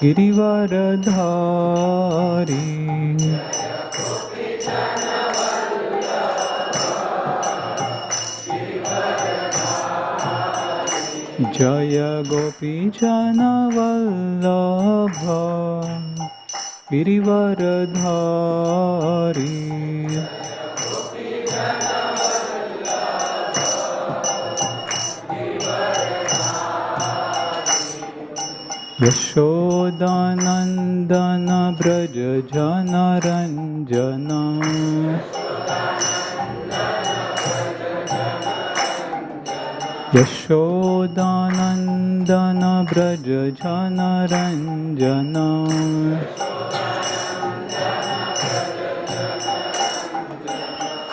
गिरिवरधारी जय गोपीजन वल्लभ गिरिवरधारी यशोदानंदन ब्रज जनरंजन यशोदानंदन ब्रज जनरंजन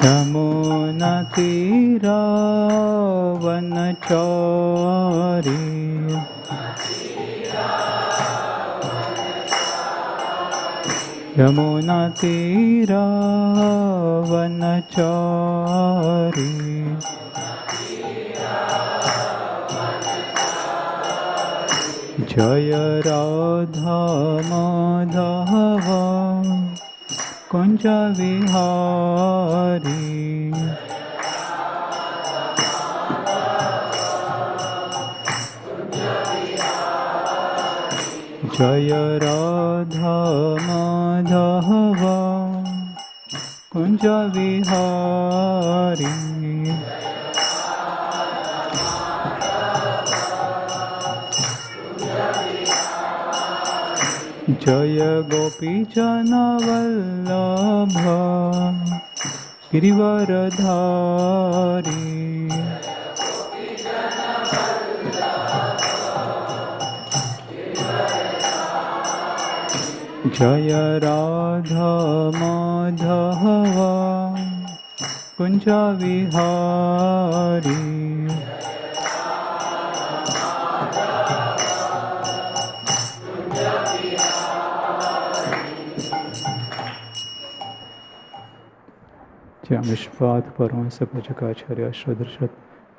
यमुना तीरावनचारी यमुना तीरावनचारी जय राधा माधव कुंज विहारी जय राधा माधव कुंज विहारी जय गोपीजन वल्लभ गिरिवरधारी जय राधा माधव कुंज विहारी विश्वपाद परमहंस प्रभुपादाचार्य श्रोदर्शत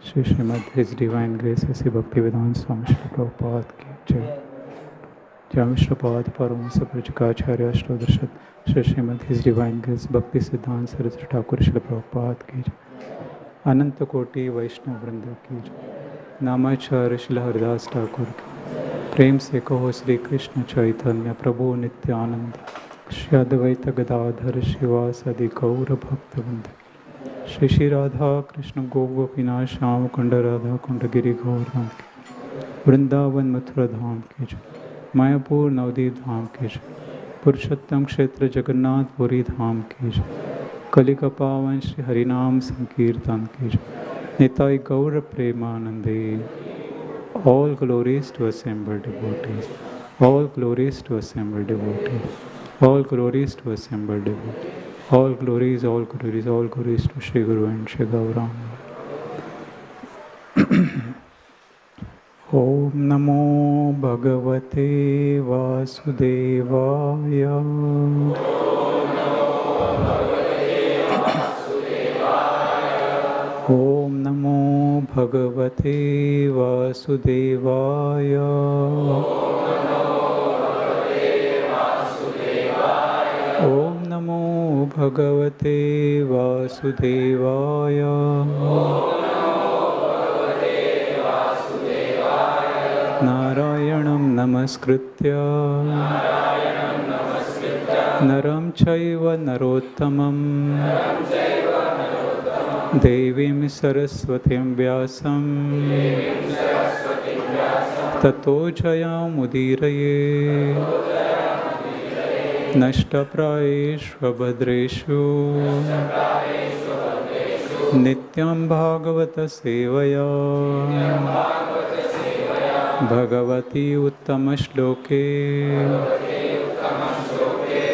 श्री श्रीमद his divine grace A C Bhakti Vedanta Swami Shri Prabhupada की जय। जय विश्वपाद परमहंस प्रभुपादाचार्य श्रोदर्शत श्री श्रीमद his divine grace Bhakti Siddhanta Saraswati Thakur Shri Prabhupada की जय। अनंत कोटि वैष्णव वृंद की जय। नामाचार्य श्री हरिदास ठाकुर की प्रेम से कहो श्री कृष्ण चैतन्य प्रभु नित्यानंद श्री अद्वैत गदाधर शिवासदि गौर भक्तवृंद श्री श्री राधा कृष्ण गोपीनाथ श्याम कुंड राधा कुंड गिरि गौरधाम की वृंदावन मथुरा धाम की जय। मायापुर नवदीप धाम की जय। पुरुषोत्तम क्षेत्र जगन्नाथपुरी धाम की जय। कलिका पावन श्री हरिनाम संकीर्तन की जय। निताई गौर प्रेमानंदे। All glories to assembled devotees. All glories to assembled devotees. All glories to assembled devotees. All glories to Shri Guru and Shri Gauranga. Om Namo Bhagavate Vasudevaya. Om Namo Bhagavate Vasudevaya. Om Namo Bhagavate Vasudevaya. Narayanam Namaskritya Naram Chaiva Narottamam Devim Saraswatim Vyasam Tato Jayam Udiraye Nashtaprayeshva Bhadreshu Nityam Bhagavata Sevaya Bhagavati Uttama Shloke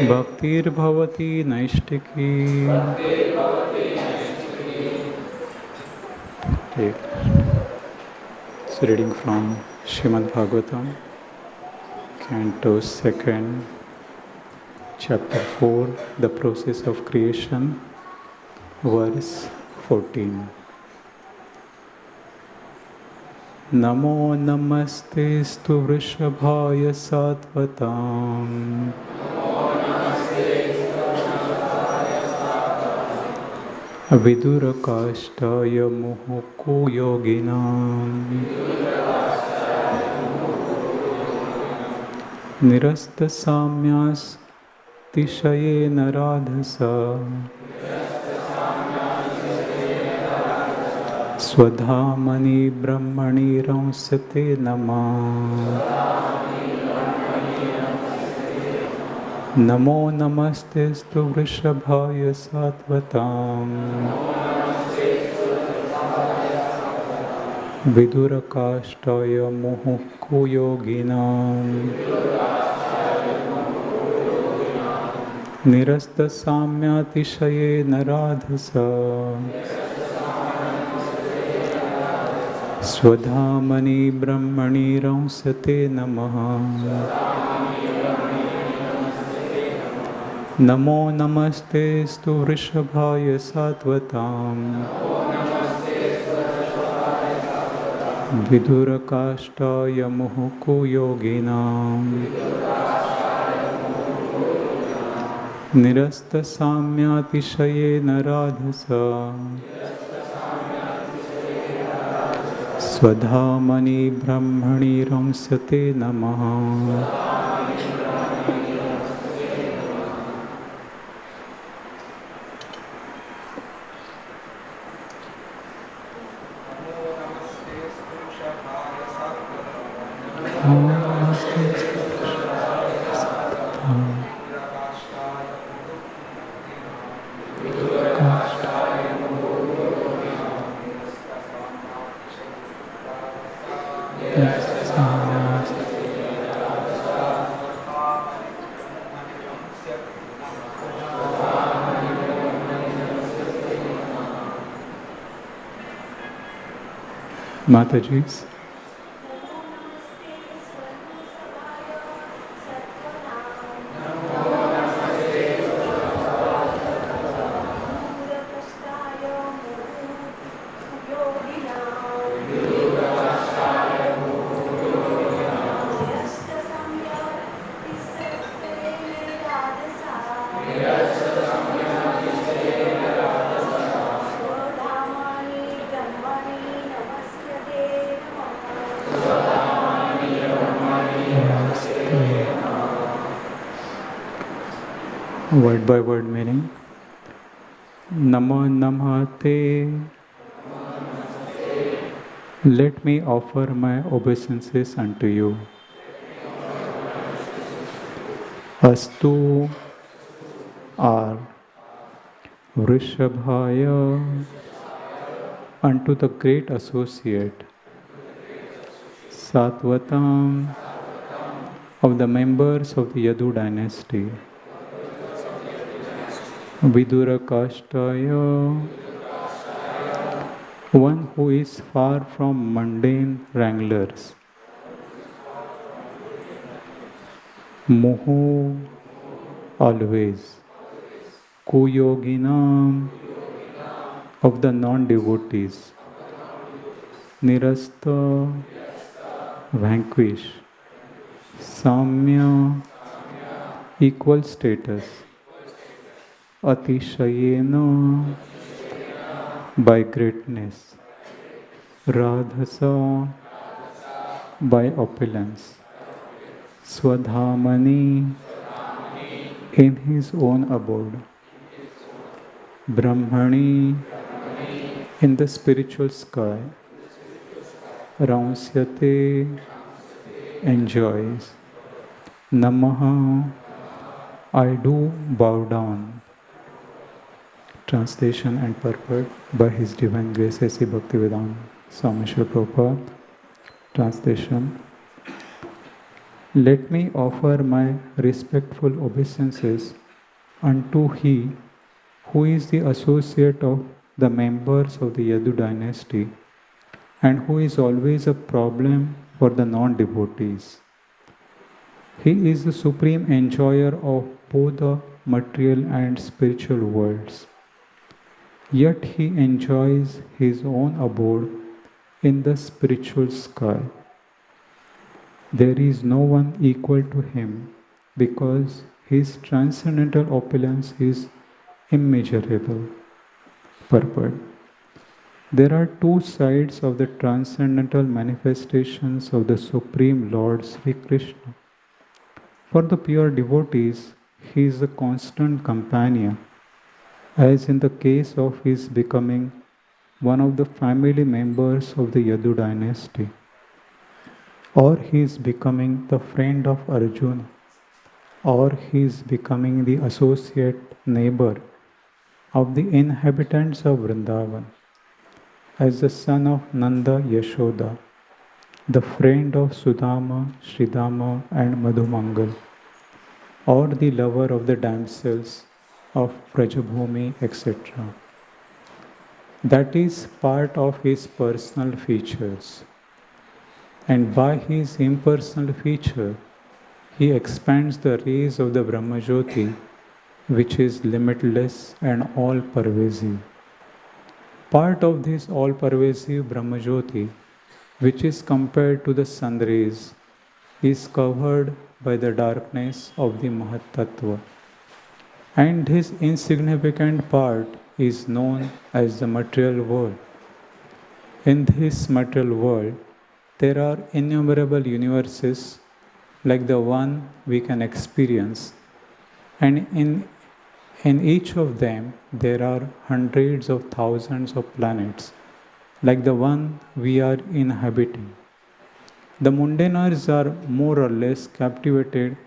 Bhaktir Bhavati Naishtiki. So reading from Srimad Bhagavatam, Canto 2nd, Chapter 4, The Process of Creation, verse 14. Namo namaste stu vrishabhaya sattvatam. Vidurakashtaya muhuku yoginam. Nirasta samyas tishaye naradhasa. Swadhamani brahmani ramsate namah. Namo namaste stu vrishabhaya sattvatam. Vidurakashtaya muhuku yoginam. Nirasta samyatishaye naradhasa. Swadhamani brahmani ramsate namah. Namo namaste stu vrishabhaya sattvatam. Vidurakashtaya muhuku yoginam. Nirasta samyatishaye naradhasa. Swadhamani brahmani ramsate namah. Mataji's. Word by word meaning. Namo Namate. Let me offer my obeisances unto you. Astu are Vrishabhaya, unto the great associate, Sattvatam, of the members of the Yadu dynasty, Vidurakashtaya, one who is far from mundane wranglers, Muhu, always, Kuyoginam, of the non-devotees, Nirasta, vanquish, Samya, equal status, Atishayena, by greatness, Radhasa, by opulence, Swadhamani, in his own abode, Brahmani, in the spiritual sky, Ramsyate, enjoys, Namaha, I do bow down. Translation and purport by His Divine Grace A.C. Bhaktivedanta Swami Srila Prabhupada. Translation. Let me offer my respectful obeisances unto He who is the associate of the members of the Yadu dynasty and who is always a problem for the non-devotees. He is the supreme enjoyer of both the material and spiritual worlds. Yet he enjoys his own abode in the spiritual sky. There is no one equal to him because his transcendental opulence is immeasurable. Purport. There are two sides of the transcendental manifestations of the Supreme Lord Sri Krishna. For the pure devotees, he is a constant companion, as in the case of his becoming one of the family members of the Yadu dynasty, or he is becoming the friend of Arjuna, or he is becoming the associate neighbor of the inhabitants of Vrindavan, as the son of Nanda Yashoda, the friend of Sudama, Sridama and Madhumangal, or the lover of the damsels of Prajabhumi, etc. That is part of his personal features. And by his impersonal feature, he expands the rays of the Brahmajyoti, which is limitless and all-pervasive. Part of this all-pervasive Brahmajyoti, which is compared to the sun rays, is covered by the darkness of the Mahat Tattva, and his insignificant part is known as the material world. In this material world, there are innumerable universes like the one we can experience, and in each of them there are hundreds of thousands of planets like the one we are inhabiting. The mundaners are more or less captivated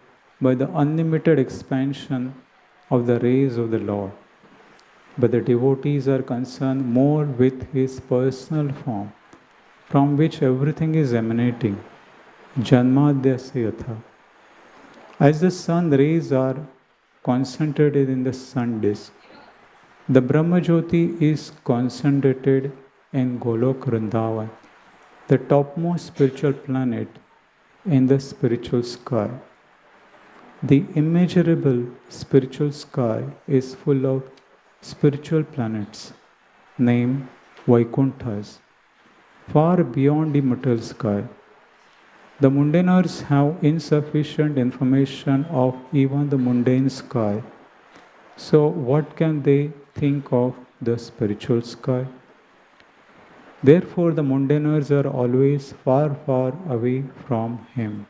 by the unlimited expansion of the rays of the Lord, but the devotees are concerned more with his personal form, from which everything is emanating, Janmadhyasya yatha. As the sun rays are concentrated in the sun disk, the Brahmajyoti is concentrated in Golok Vrindavan, the topmost spiritual planet in the spiritual sky. The immeasurable spiritual sky is full of spiritual planets named Vaikunthas, far beyond the material sky. The mundaners have insufficient information of even the mundane sky. So what can they think of the spiritual sky? Therefore, the mundaners are always far, far away from him.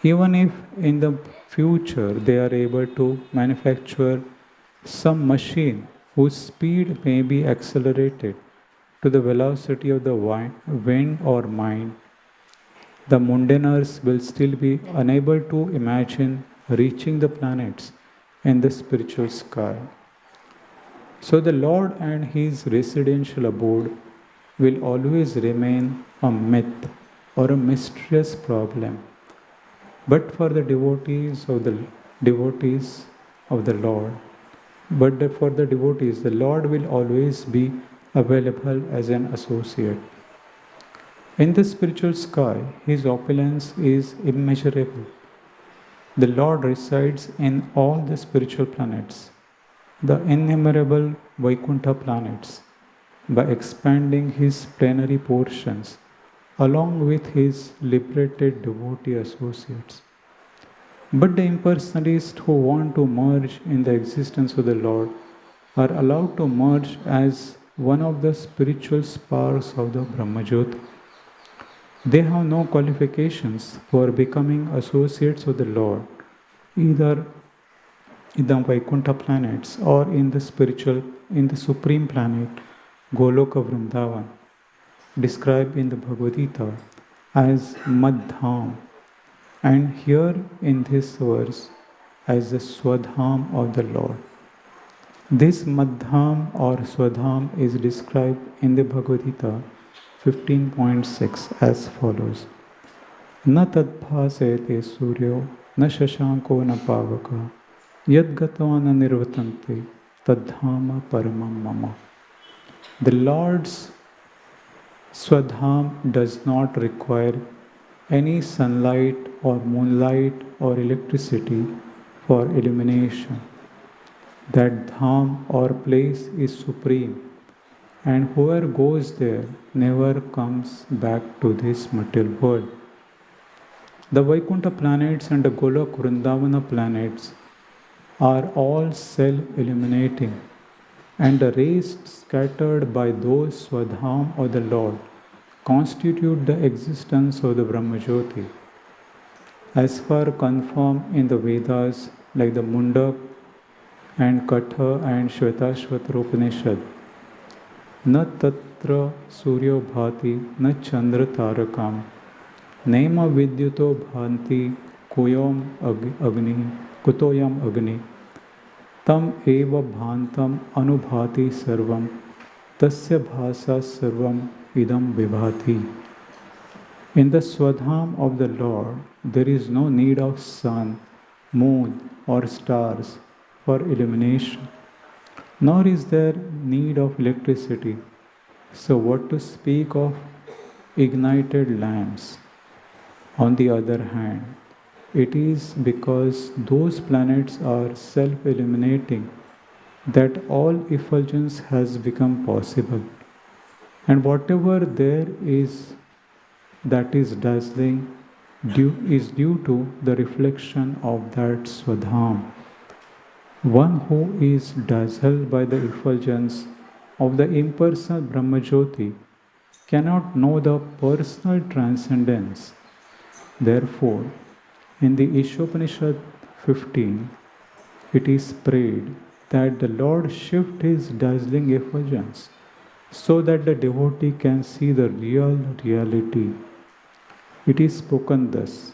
Even if in the future they are able to manufacture some machine whose speed may be accelerated to the velocity of the wind or mind, the mundaners will still be unable to imagine reaching the planets in the spiritual sky. So the Lord and his residential abode will always remain a myth or a mysterious problem. But for the devotees of the Lord, the Lord will always be available as an associate. In the spiritual sky, his opulence is immeasurable. The Lord resides in all the spiritual planets, the innumerable Vaikuntha planets, by expanding his plenary portions along with his liberated devotee associates. But the impersonalists who want to merge in the existence of the Lord are allowed to merge as one of the spiritual sparks of the Brahmajyoti. They have no qualifications for becoming associates of the Lord, either in the Vaikuntha planets or in the supreme planet, Goloka Vrindavan, described in the Bhagavad as Madham, and here in this verse as the Swadham of the Lord. This Madham or Swadham is described in the Bhagavad 15.6 as follows. Na tadbhasete suryo na shashanko na pavaka yad gatva na nirvatante tadhama paramam mama. The Lord's Swadham does not require any sunlight or moonlight or electricity for illumination. That dham or place is supreme and whoever goes there never comes back to this material world. The Vaikuntha planets and the Golok Vrindavana planets are all self-illuminating, and the rays scattered by those Swadham of the Lord constitute the existence of the Brahmajyoti. As per confirmed in the Vedas like the Mundak and Katha and Shvetashvatra Upanishad, न तत्र सूर्यो भाति न चंद्र तारकम NAM विद्युतो भान्ति कुयोम अग्नि कुतोयम अग्नि तम एव भान्तम अनुभाति सर्वम तस्य भासा सर्वम idam vibhati. In the Swadham of the Lord, there is no need of sun, moon or stars for illumination, nor is there need of electricity. So what to speak of ignited lamps? On the other hand, it is because those planets are self-illuminating that all effulgence has become possible. And whatever there is that is dazzling is due to the reflection of that Swadham. One who is dazzled by the effulgence of the impersonal Brahmajyoti cannot know the personal transcendence. Therefore, in the Ishopanishad 15, it is prayed that the Lord shift his dazzling effulgence so that the devotee can see the real reality. It is spoken thus: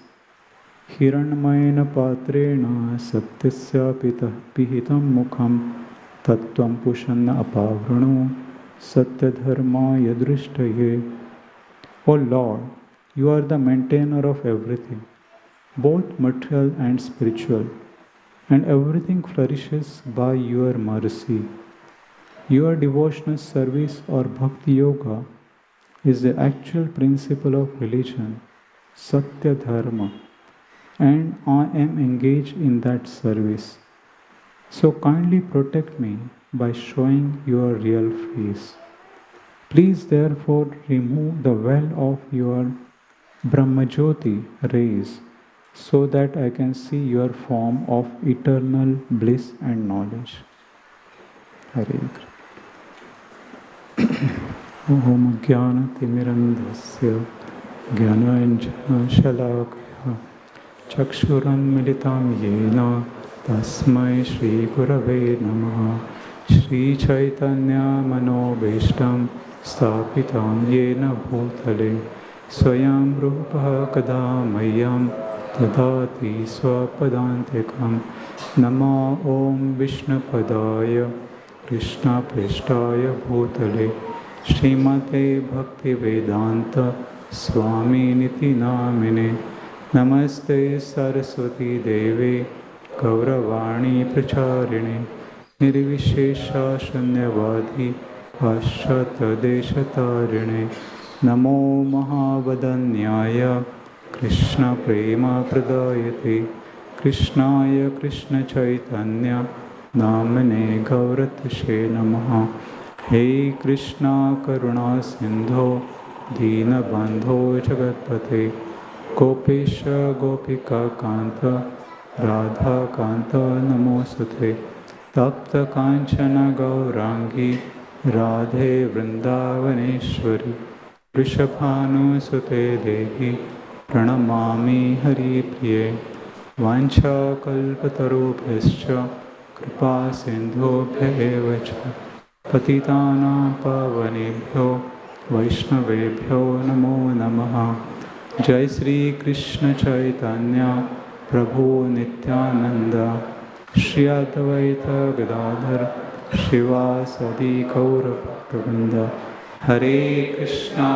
Hiranmayena patrena satyasya pihitam mukham tattvam pushanna apavrano satyadharma yadrishtaye. O Lord, you are the maintainer of everything, both material and spiritual, and everything flourishes by your mercy. Your devotional service or bhakti yoga is the actual principle of religion, Satya Dharma, and I am engaged in that service. So kindly protect me by showing your real face. Please therefore remove the veil of your Brahmajyoti rays so that I can see your form of eternal bliss and knowledge. Hare Krishna. Om Jnana-timirandhasya Jnana-anjana-shalakaya Chakshuranmilitam yena Tasmai Shri Gurave Namaha. Shri Chaitanya Manobhishtam Sthapitam yena bhutale Swayam Rupa Kada Mayam Tadati Swapadantikam. Nama Om Vishnapadaya Krishna Preshtaya Bhutale Srimate Bhakti Vedanta Swami Niti Namine. Namaste Saraswati Devi Gauravani Pracharine Nirvishesha Shanyavadi Paschata Deshatarine. Namo Mahavadanyaya Krishna Prema Pradayate Krishnaya Krishna Chaitanya Namane Gauratashe Namaha. Hey Krishna Karuna Sindho Dina Bandho Jagatpate Gopesha Gopika Kanta Radha Kanta Namosate Tapta Kanchana Gaurangi Radhe Vrindavaneshwari Vrishabhanu Sute Devi Pranamami Hari Priye Vancha Kalpatarubhyascha Kripa Sindhobhya eva cha Patitana Pavanebhyo Vaishnavebhyo Namo Namaha. Jai Sri Krishna Chaitanya Prabhu Nityananda Shri Advaita Gadadhar Shivasadi Gaura Bhaktivinoda. Hare Krishna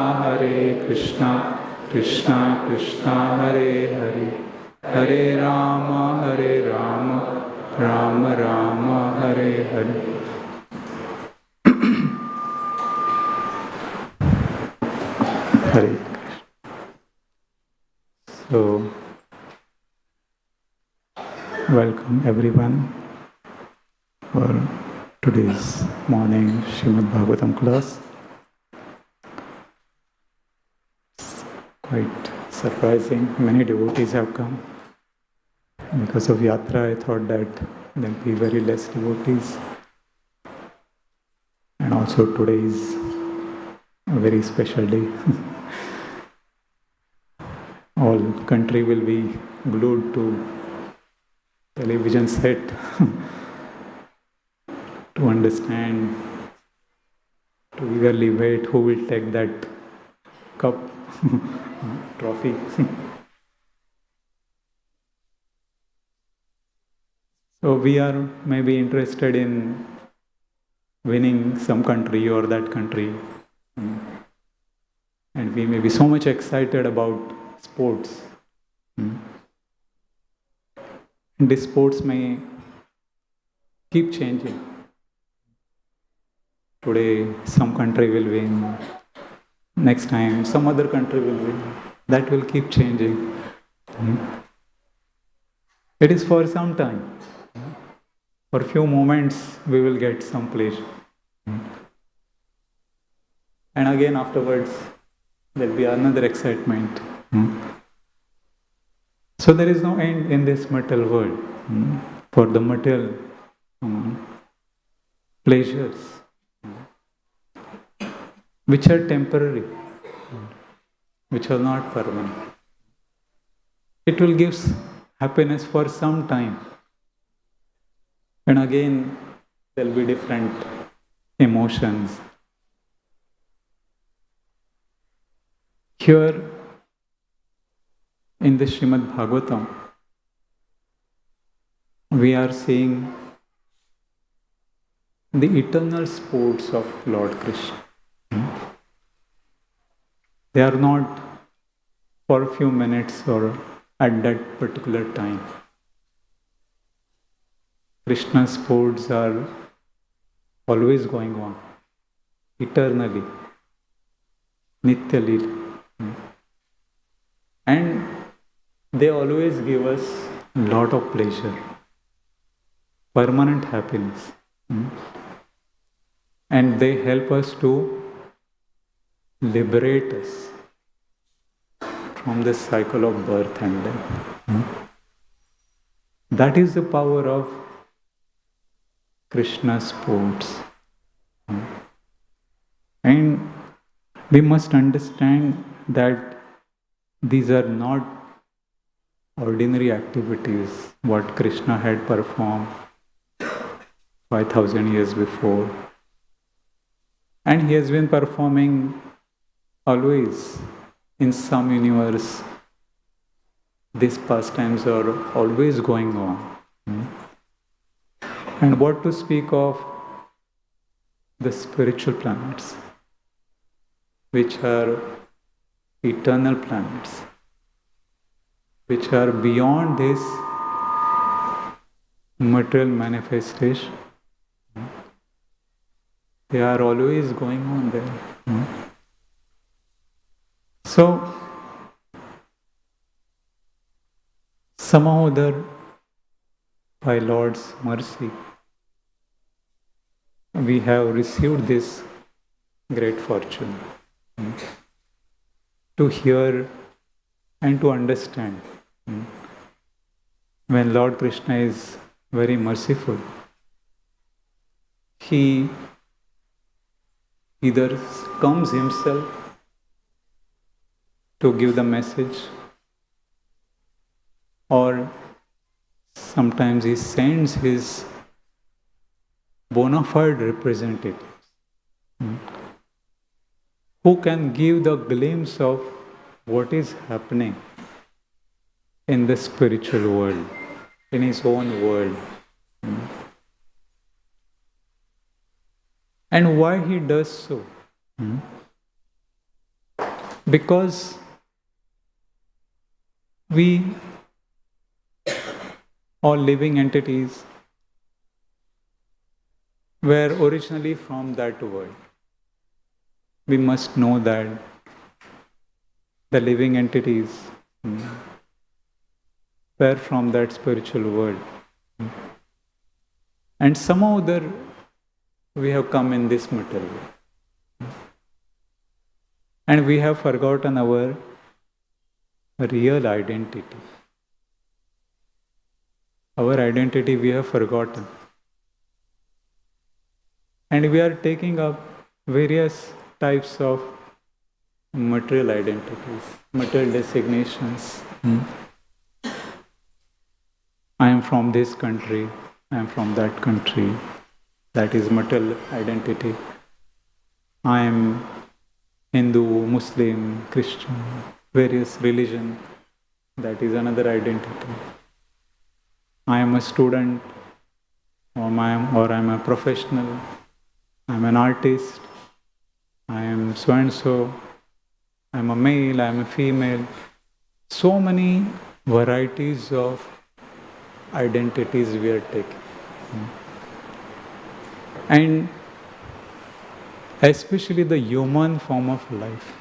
Krishna Krishna Hare Hare Hare Rama Rama Rama Hare Hare. Hare Krishna. So, welcome everyone for today's morning Srimad Bhagavatam class. Quite surprising, many devotees have come. Because of Yatra, I thought that there will be very less devotees. And also today is a very special day. All country will be glued to television set to understand, to eagerly wait who will take that cup, trophy. So we are maybe interested in winning some country or that country. And we may be so much excited about sports. And these sports may keep changing. Today some country will win, next time some other country will win. That will keep changing. It is for some time. For a few moments we will get some pleasure. And again afterwards there will be another excitement. So there is no end in this material world for the material pleasures which are temporary, which are not permanent. It will give happiness for some time. And again, there will be different emotions. Here, in the Srimad Bhagavatam, we are seeing the eternal sports of Lord Krishna. They are not for a few minutes or at that particular time. Krishna's sports are always going on, eternally, nityali. And they always give us a lot of pleasure, permanent happiness. And they help us to liberate us from the cycle of birth and death. That is the power of Krishna's sports. And we must understand that these are not ordinary activities what Krishna had performed 5,000 years before. And he has been performing always in some universe. These pastimes are always going on. And what to speak of the spiritual planets, which are eternal planets, which are beyond this material manifestation. They are always going on there. So, somehow or other, by Lord's mercy, we have received this great fortune to hear and to understand. When Lord Krishna is very merciful, He either comes Himself to give the message, or sometimes He sends His bona fide representatives who can give the glimpse of what is happening in the spiritual world, in His own world. And why He does so? Because we, all living entities, were originally from that world. We must know that the living entities were from that spiritual world. And somehow we have come in this material world. And we have forgotten our real identity. Our identity we have forgotten. And we are taking up various types of material identities, material designations. I am from this country, I am from that country. That is material identity. I am Hindu, Muslim, Christian, various religion. That is another identity. I am a student, or I am a professional. I am an artist. I am so and so. I am a male. I am a female. So many varieties of identities we are taking. And especially the human form of life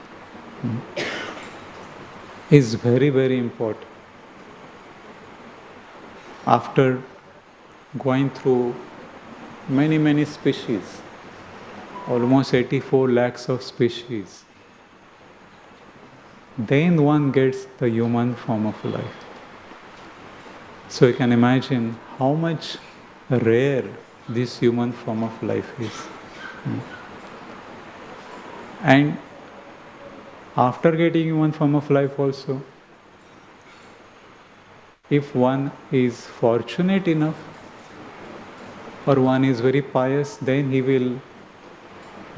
is very, very important. After going through many, many species, almost 84 lakhs of species, then one gets the human form of life. So you can imagine how much rare this human form of life is. And after getting human form of life also, if one is fortunate enough or one is very pious, then he will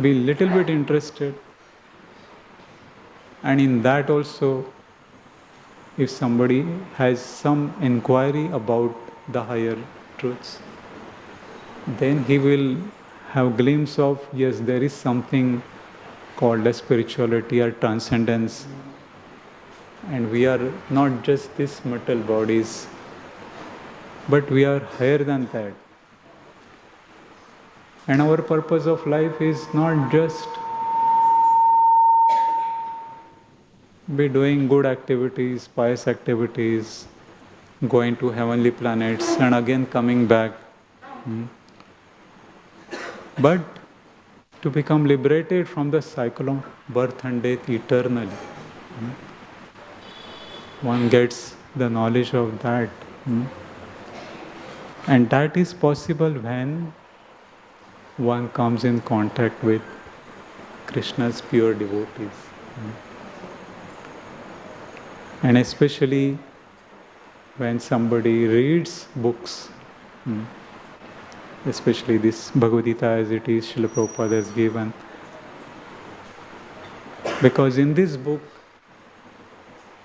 be little bit interested. And in that also, if somebody has some inquiry about the higher truths, then he will have glimpse of, yes, there is something called as spirituality or transcendence. And we are not just these material bodies, but we are higher than that. And our purpose of life is not just be doing good activities, pious activities, going to heavenly planets and again coming back. But to become liberated from the cycle of birth and death eternally. One gets the knowledge of that. And that is possible when one comes in contact with Krishna's pure devotees. And especially when somebody reads books, especially this Bhagavatam as it is, Srila Prabhupada has given. Because in this book,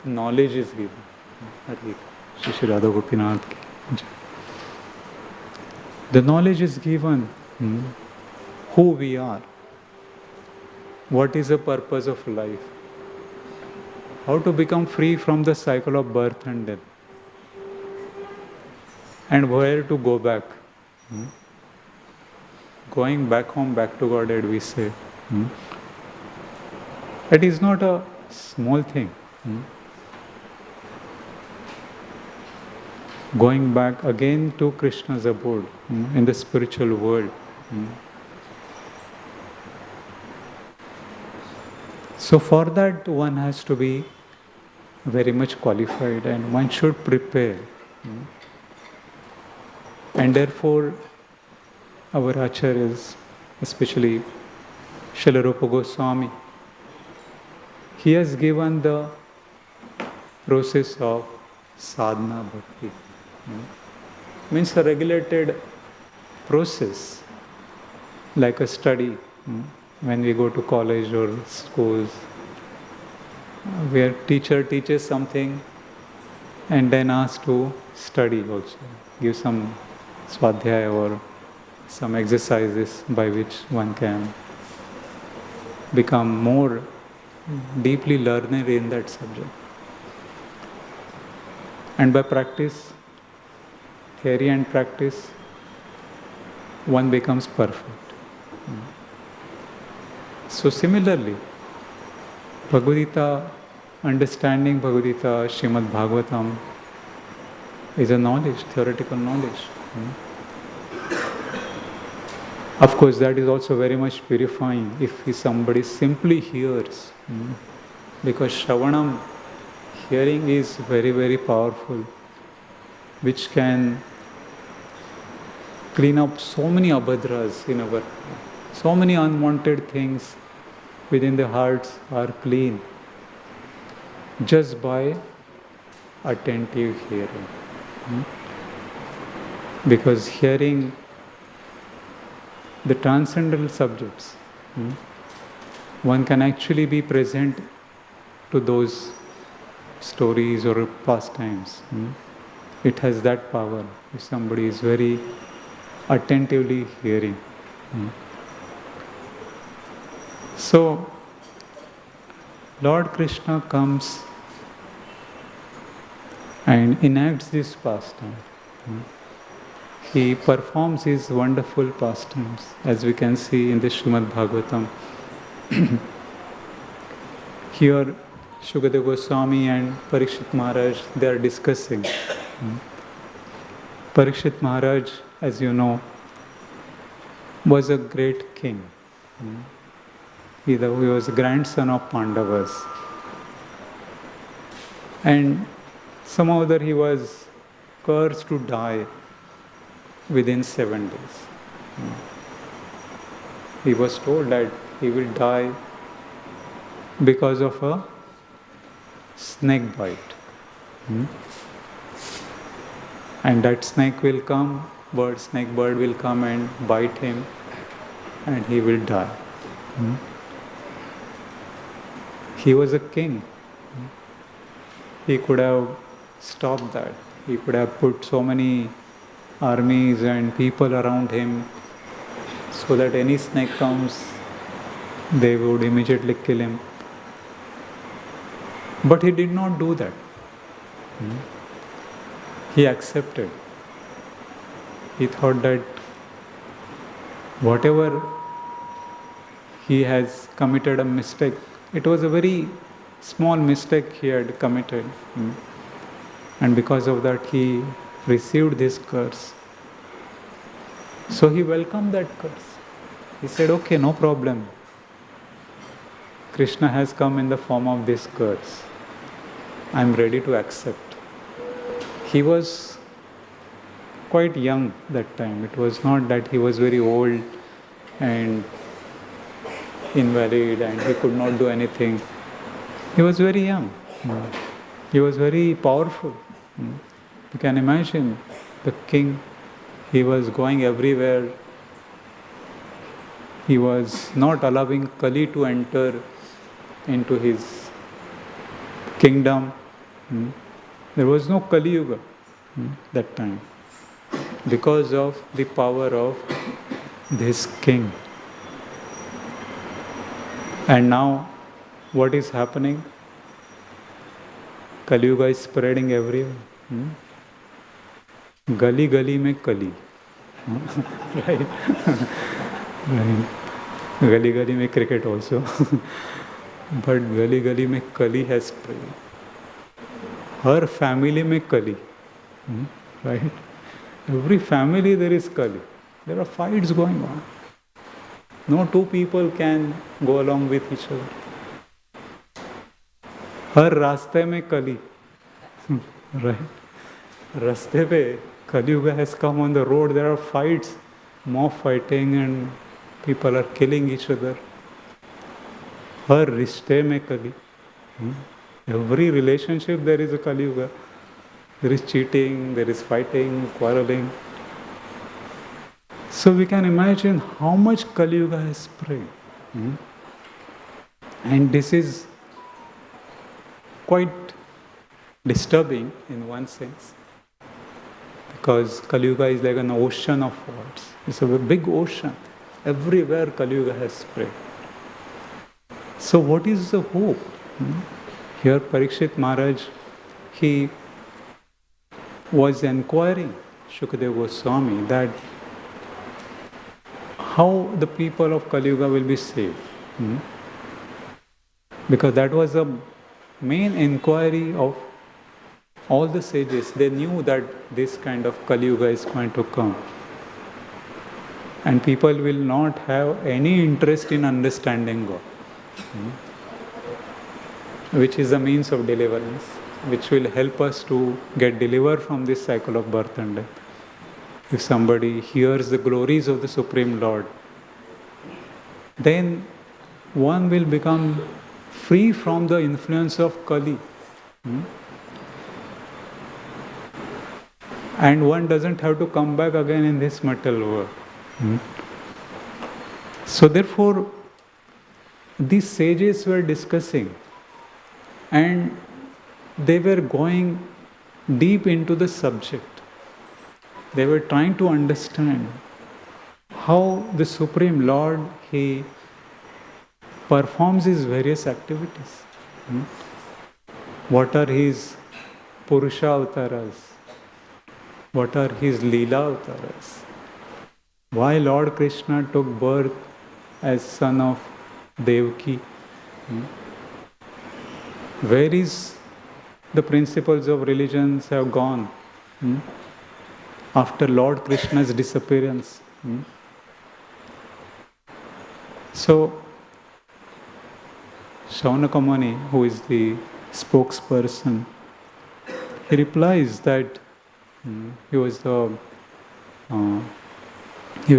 knowledge is given. Shri Radha Gopinath. The knowledge is given who we are, what is the purpose of life, how to become free from the cycle of birth and death, and where to go back. Going back home, back to Godhead, we say. It is not a small thing. Going back again to Krishna's abode in the spiritual world. So for that one has to be very much qualified and one should prepare. And therefore our acharyas, especially Srila Rupa Goswami, he has given the process of sadhana bhakti. Means a regulated process, like a study. When we go to college or schools, where teacher teaches something and then asks to study also, give some swadhyaya or some exercises by which one can become more deeply learned in that subject. And by practice, theory and practice, one becomes perfect. So similarly, Bhagavad-gita, understanding Bhagavad-gita, Srimad Bhagavatam is a knowledge, theoretical knowledge. Of course, that is also very much purifying if somebody simply hears. Because Shravanam, hearing is very, very powerful, which can clean up so many abhadras in our, so many unwanted things within the hearts are clean just by attentive hearing. Because hearing the transcendental subjects, one can actually be present to those stories or pastimes. It has that power if somebody is very attentively hearing. So, Lord Krishna comes and enacts this pastime. He performs his wonderful pastimes, as we can see in the Srimad Bhagavatam. Here, Shukadeva Goswami and Parikshit Maharaj, they are discussing. Parikshit Maharaj, as you know, was a great king. He was a grandson of Pandavas. And somehow that he was cursed to die within 7 days. He was told that he will die because of a snake bite. And that snake will come, snake bird will come and bite him, and he will die. He was a king. He could have stopped that. He could have put so many armies and people around him so that any snake comes, they would immediately kill him. But he did not do that. He accepted. He thought that whatever he has committed a mistake, it was a very small mistake he had committed. And because of that he received this curse. So he welcomed that curse. He said, okay, no problem. Krishna has come in the form of this curse. I am ready to accept. He was quite young that time. It was not that he was very old and invalid and he could not do anything. He was very young. He was very powerful. You can imagine the king, he was going everywhere. He was not allowing Kali to enter into his kingdom. There was no Kali Yuga that time because of the power of this king. And now what is happening? Kali Yuga is spreading everywhere. Gali gali mein Kali. Right? Right. Gali gali mein cricket also. But gali gali mein Kali has spread. Her family mein Kali. Right? Every family there is Kali. There are fights going on. No two people can go along with each other. हर रास्ते में कली, right? रास्ते पे Kali Yuga has come on the road. There are fights, mob fighting, and people are killing each other. हर रिश्ते में कली. Every relationship there is a Kali Yuga. There is cheating, there is fighting, quarreling. So we can imagine how much Kali Yuga has spread. And this is quite disturbing in one sense, because Kali Yuga is like an ocean of words. It's a big ocean. Everywhere Kali Yuga has spread. So what is the hope? Here Parikshit Maharaj, he was inquiring Shukadeva Goswami that how the people of Kali Yuga will be saved. Because that was the main inquiry of all the sages. They knew that this kind of Kali Yuga is going to come. And people will not have any interest in understanding God, which is the means of deliverance, which will help us to get delivered from this cycle of birth and death. If somebody hears the glories of the Supreme Lord, then one will become free from the influence of Kali. And one doesn't have to come back again in this material world. So therefore, these sages were discussing and they were going deep into the subject. They were trying to understand how the Supreme Lord, He performs His various activities. What are His Purusha avtaras? What are His Leela avtaras? Why Lord Krishna took birth as son of Devaki? Where is the principles of religions have gone after Lord Krishna's disappearance? So, Shaunaka Muni, who is the spokesperson, he replies that he was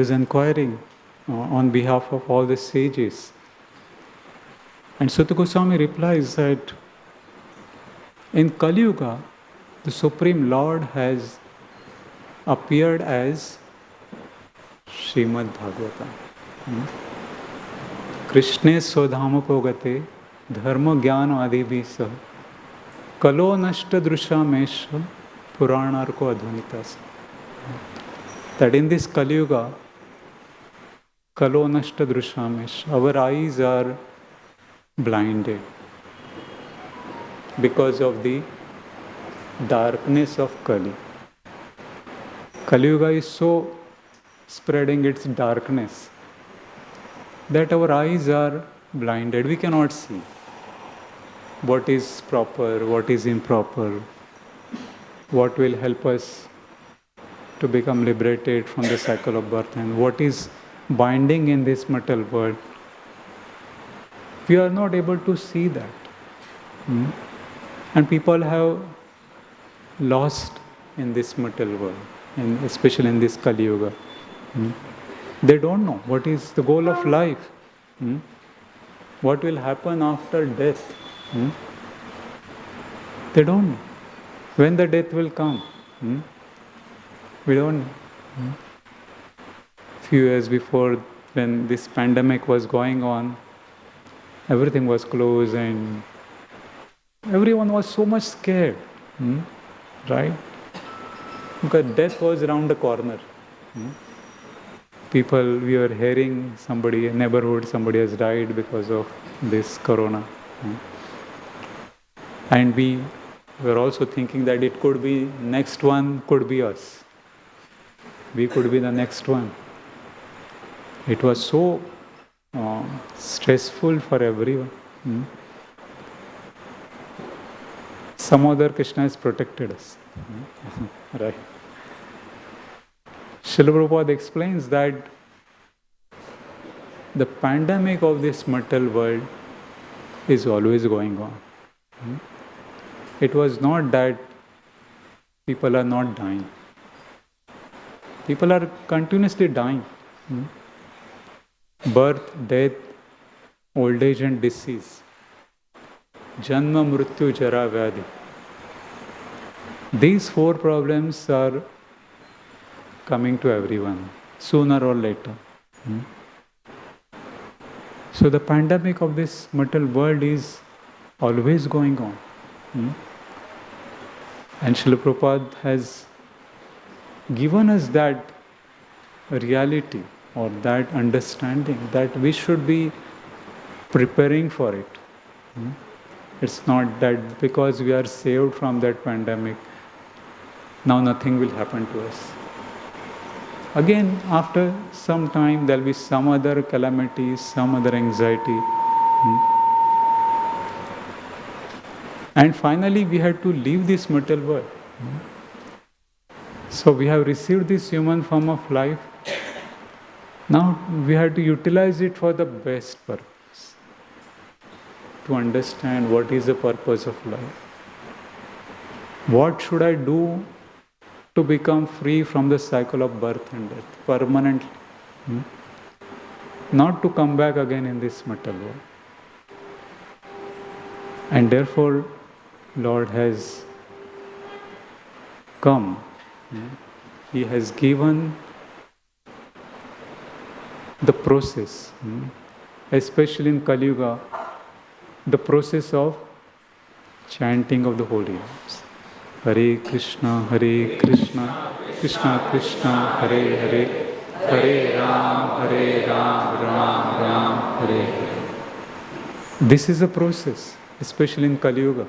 inquiring on behalf of all the sages. And Sutta Goswami replies that in Kali Yuga, the Supreme Lord has appeared as Srimad Bhagavatam. Krishne Swadhamapogate Dharma Jnana Adibisa Kalo Nashta Drushamesha Puranarko Adhunitas. That in this Kali Yuga, Kalo Nashta Drushamesha, our eyes are blinded because of the darkness of Kali. Kali Yuga is so spreading its darkness that our eyes are blinded. We cannot see what is proper, what is improper, what will help us to become liberated from the cycle of birth, and what is binding in this material world. We are not able to see that. And people have lost in this material world, and especially in this Kali Yuga. They don't know what is the goal of life. What will happen after death. They don't know. When the death will come. We don't know. Few years before, when this pandemic was going on, everything was closed and everyone was so much scared. Right? Because death was around the corner. People, we were hearing somebody, a neighborhood, somebody has died because of this corona. And we were also thinking that it could be, next one could be us. We could be the next one. It was so stressful for everyone. Some other Krishna has protected us. Right. Srila Prabhupada explains that the pandemic of this material world is always going on. It was not that people are not dying. People are continuously dying. Birth, death, old age and disease. Janma, Mrityu, Jara, Vyadhi. These four problems are coming to everyone, sooner or later. So the pandemic of this material world is always going on. And Srila Prabhupada has given us that reality or that understanding that we should be preparing for it. It's not that because we are saved from that pandemic, now nothing will happen to us. Again, after some time, there will be some other calamity, some other anxiety. And finally, we had to leave this material world. So we have received this human form of life Now we have to utilize it for the best purpose, to understand what is the purpose of life. What should I do to become free from the cycle of birth and death permanently? Not to come back again in this material world. And therefore, Lord has come. He has given the process, especially in Kali Yuga, the process of chanting of the holy names. Hare Krishna, Krishna Krishna, Hare Hare, Hare Ram, Ram Ram, Hare Hare. This is a process, especially in Kali Yuga.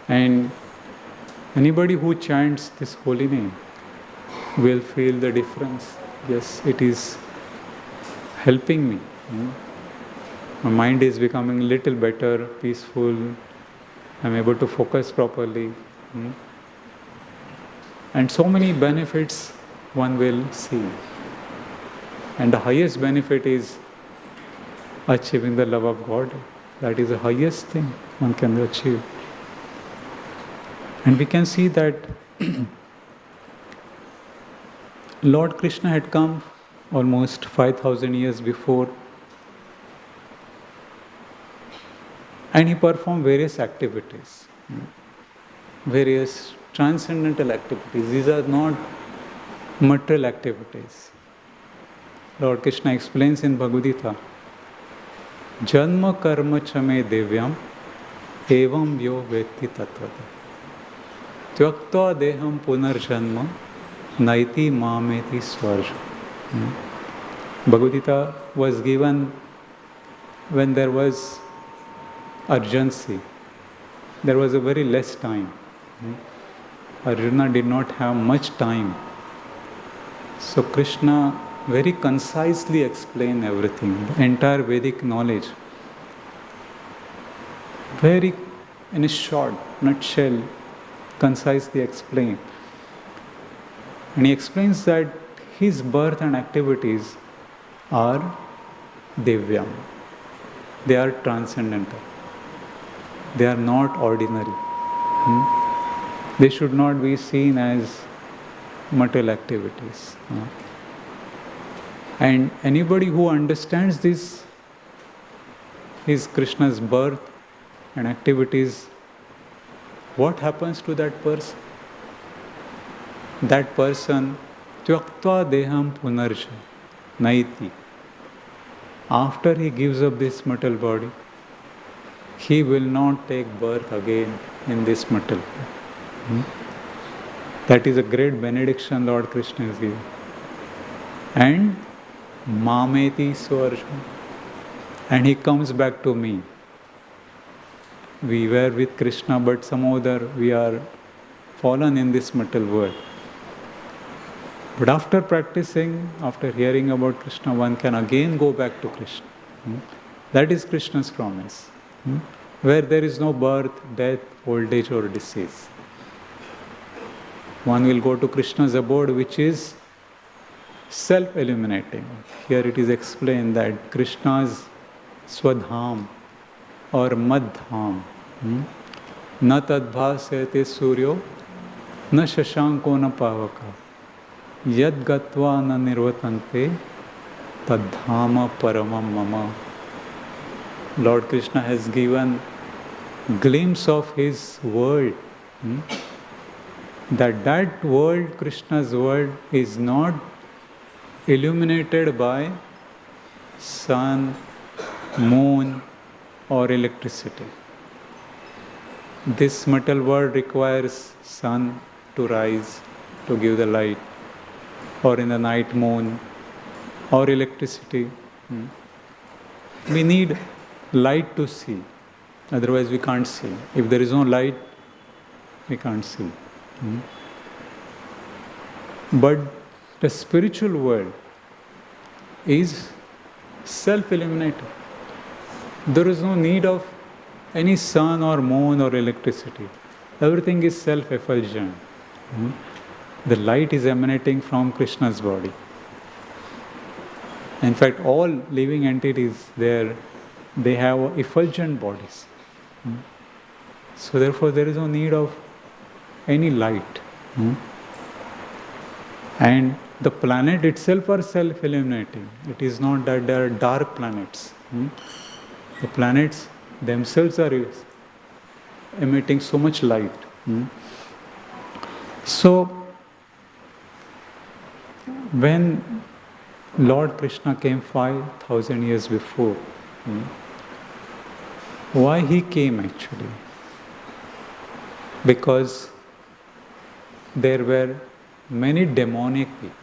And anybody who chants this holy name will feel the difference. Yes, it is helping me. My mind is becoming a little better, peaceful. I'm able to focus properly. And so many benefits one will see. And the highest benefit is achieving the love of God. That is the highest thing one can achieve. And we can see that Lord Krishna had come almost 5,000 years before, and he performed various activities, various transcendental activities. These are not material activities. Lord Krishna explains in Bhagavatam, Janma karma chame devyam evam vyo vetti tattvata tyaktva deham punarjanma naiti mameti swarja. Bhagavad was given when there was urgency. There was a very less time. Arjuna did not have much time. So Krishna very concisely explained everything, the entire Vedic knowledge. Very in a short nutshell, concisely explained. And he explains that his birth and activities are divyam. They are transcendental. They are not ordinary. They should not be seen as material activities. And anybody who understands this, is Krishna's birth and activities, what happens to that person? That person, tyaktva deham punarja naiti. After he gives up this material body, he will not take birth again in this material body. That is a great benediction Lord Krishna is giving. And mameti swarja. And he comes back to me. We were with Krishna, but some other we are fallen in this material world. But after practicing, after hearing about Krishna, one can again go back to Krishna. That is Krishna's promise. Where there is no birth, death, old age or disease. One will go to Krishna's abode, which is self-illuminating. Here it is explained that Krishna's Swadham or Madham, na tadbhasayate suryo, na shashanko na pavaka, yad gatva na nirvatante, tadhama paramam mama. Lord Krishna has given glimpse of his world. That world, Krishna's world, is not illuminated by sun, moon or electricity. This material world requires sun to rise, to give the light, or in the night moon, or electricity. We need light to see, otherwise we can't see. If there is no light, we can't see. But the spiritual world is self-illuminated. There is no need of any sun or moon or electricity. Everything is self-effulgent. The light is emanating from Krishna's body. In fact, all living entities, they have effulgent bodies. So therefore, there is no need of any light. And the planet itself are self-illuminating. It is not that there are dark planets. The planets themselves are emitting so much light. So, when Lord Krishna came 5,000 years before, why he came actually? Because there were many demonic people,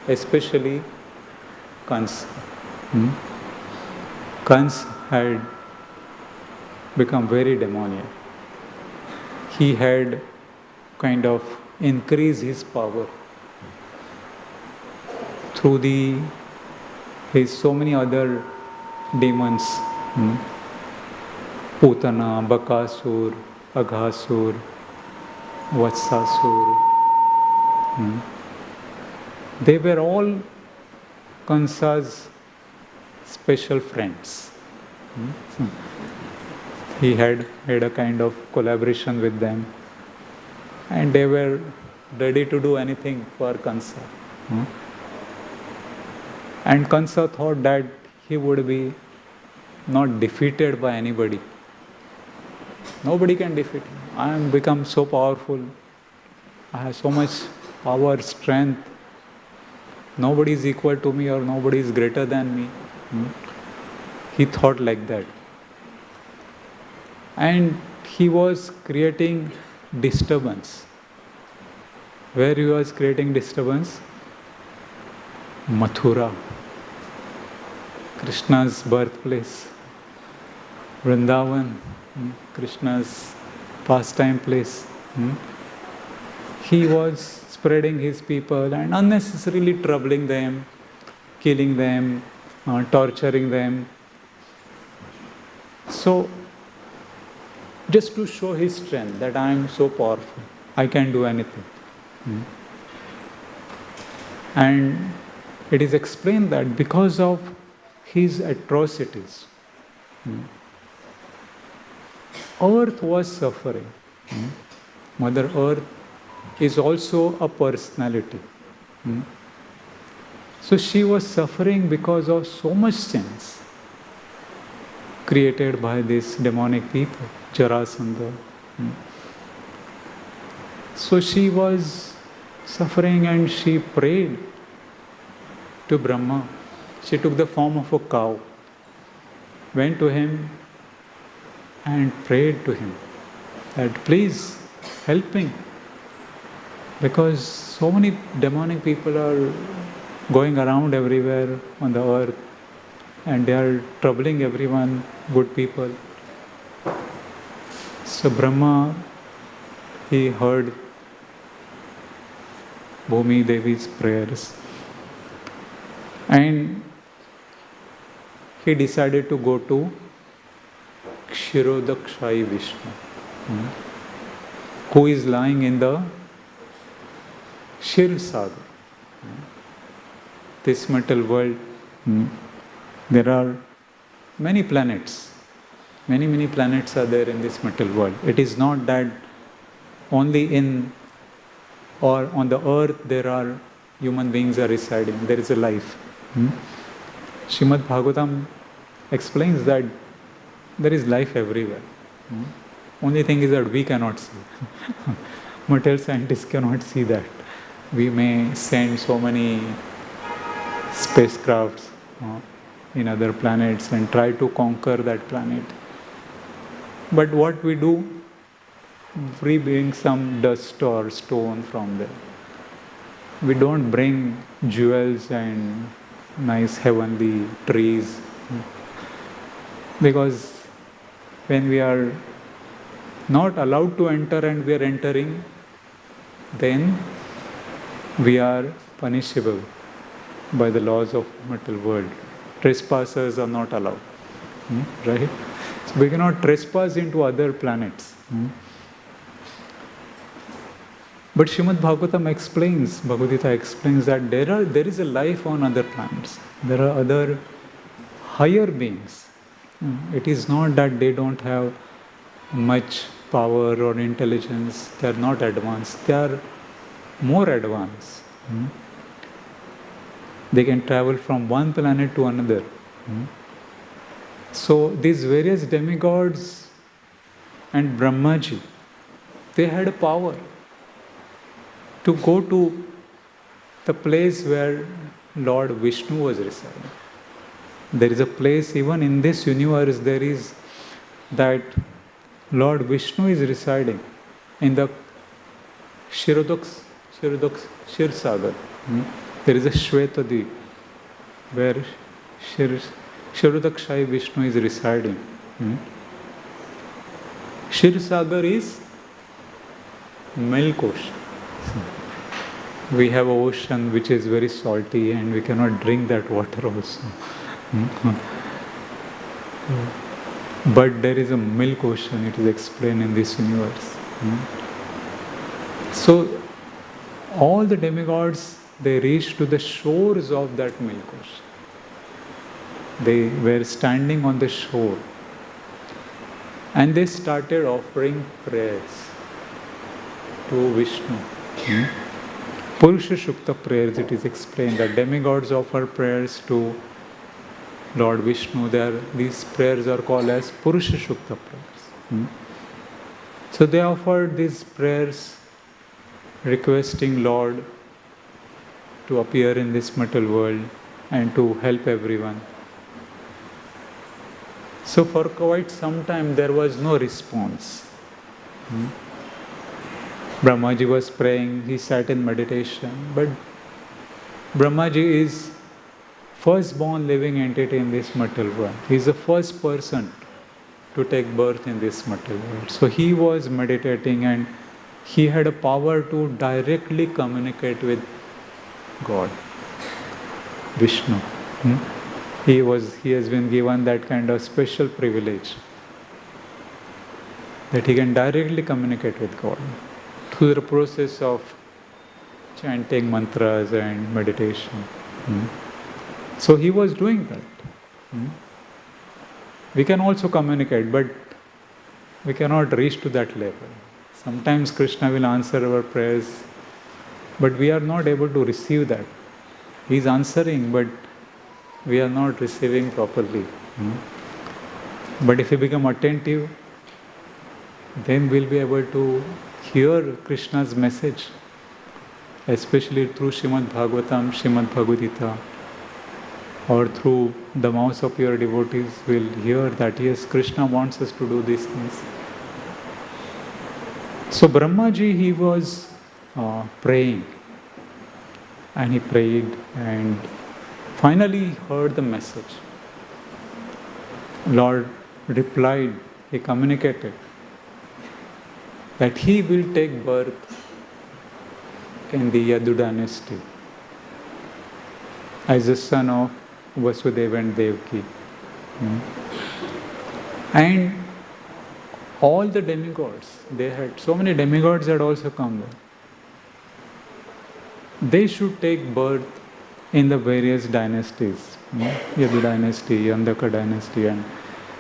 especially Kansa. Kansa had become very demoniac. He had kind of increased his power through his so many other demons, Putana, Bakasur, Aghasur, Vatsasur. They were all Kansa's special friends. He had a kind of collaboration with them, and they were ready to do anything for Kansa. And Kansa thought that he would be not defeated by anybody. Nobody can defeat him. I am become so powerful. I have so much power, strength. Nobody is equal to me or nobody is greater than me. He thought like that. And he was creating disturbance. Where he was creating disturbance? Mathura, Krishna's birthplace. Vrindavan, Krishna's pastime place. He was spreading his people and unnecessarily troubling them, killing them, torturing them. So, just to show his strength, that I am so powerful, I can do anything. And it is explained that because of his atrocities, Earth was suffering. Mother Earth is also a personality. So she was suffering because of so much sins created by these demonic people, Jarasandha. So she was suffering and she prayed to Brahma. She took the form of a cow, went to him and prayed to him that please help me, because so many demonic people are going around everywhere on the earth and they are troubling everyone, good people. So Brahma, he heard Bhumi Devi's prayers and he decided to go to Kshirodakshayi Vishnu, who is lying in the Shir Sagar. This metal world, there are many planets. Many planets are there in this metal world. It is not that only in or on the earth there are human beings are residing. There is a life. Srimad Bhagavatam explains that there is life everywhere. Only thing is that we cannot see. Material scientists cannot see that. We may send so many spacecrafts in other planets and try to conquer that planet. But what we do, we bring some dust or stone from there. We don't bring jewels and nice heavenly trees. Because when we are not allowed to enter and we are entering, then we are punishable by the laws of material world. Trespassers are not allowed. Right? So we cannot trespass into other planets. But Srimad Bhagavatam explains, Bhagavad Gita explains that there is a life on other planets. There are other higher beings. It is not that they don't have much power or intelligence. They are not advanced. They are more advanced. They can travel from one planet to another. So these various demigods and Brahmaji, they had a power to go to the place where Lord Vishnu was residing. There is a place, even in this universe, there is that Lord Vishnu is residing in the Kshirodak There is a Shvetadi where Kshirodakshai Vishnu is residing. Kshirosagar is milk ocean. We have an ocean which is very salty and we cannot drink that water also. But there is a milk ocean, it is explained in this universe. So all the demigods, they reached to the shores of that milk ocean. They were standing on the shore and they started offering prayers to Vishnu. Purusha Shukta prayers, it is explained that demigods offer prayers to Lord Vishnu. These prayers are called as Purusha Shukta prayers. So they offered these prayers requesting Lord to appear in this material world and to help everyone. So for quite some time there was no response. Brahmaji was praying, he sat in meditation, but Brahmaji is firstborn living entity in this material world. He is the first person to take birth in this material world. So he was meditating and he had a power to directly communicate with God, Vishnu. He has been given that kind of special privilege that he can directly communicate with God through the process of chanting mantras and meditation. So he was doing that. We can also communicate, but we cannot reach to that level. Sometimes Krishna will answer our prayers, but we are not able to receive that. He is answering, but we are not receiving properly. But if we become attentive, then we'll be able to hear Krishna's message, especially through Srimad Bhagavatam, Srimad Bhagavad Gita, or through the mouths of your devotees, will hear that yes, Krishna wants us to do these things. So Brahmaji, he was praying, and he prayed and finally heard the message. Lord replied, he communicated that he will take birth in the Yadu dynasty as the son of Vasudeva and Devaki. And all the demigods, they had, so many demigods had also come there. They should take birth in the various dynasties, Yadu dynasty, Andhaka dynasty and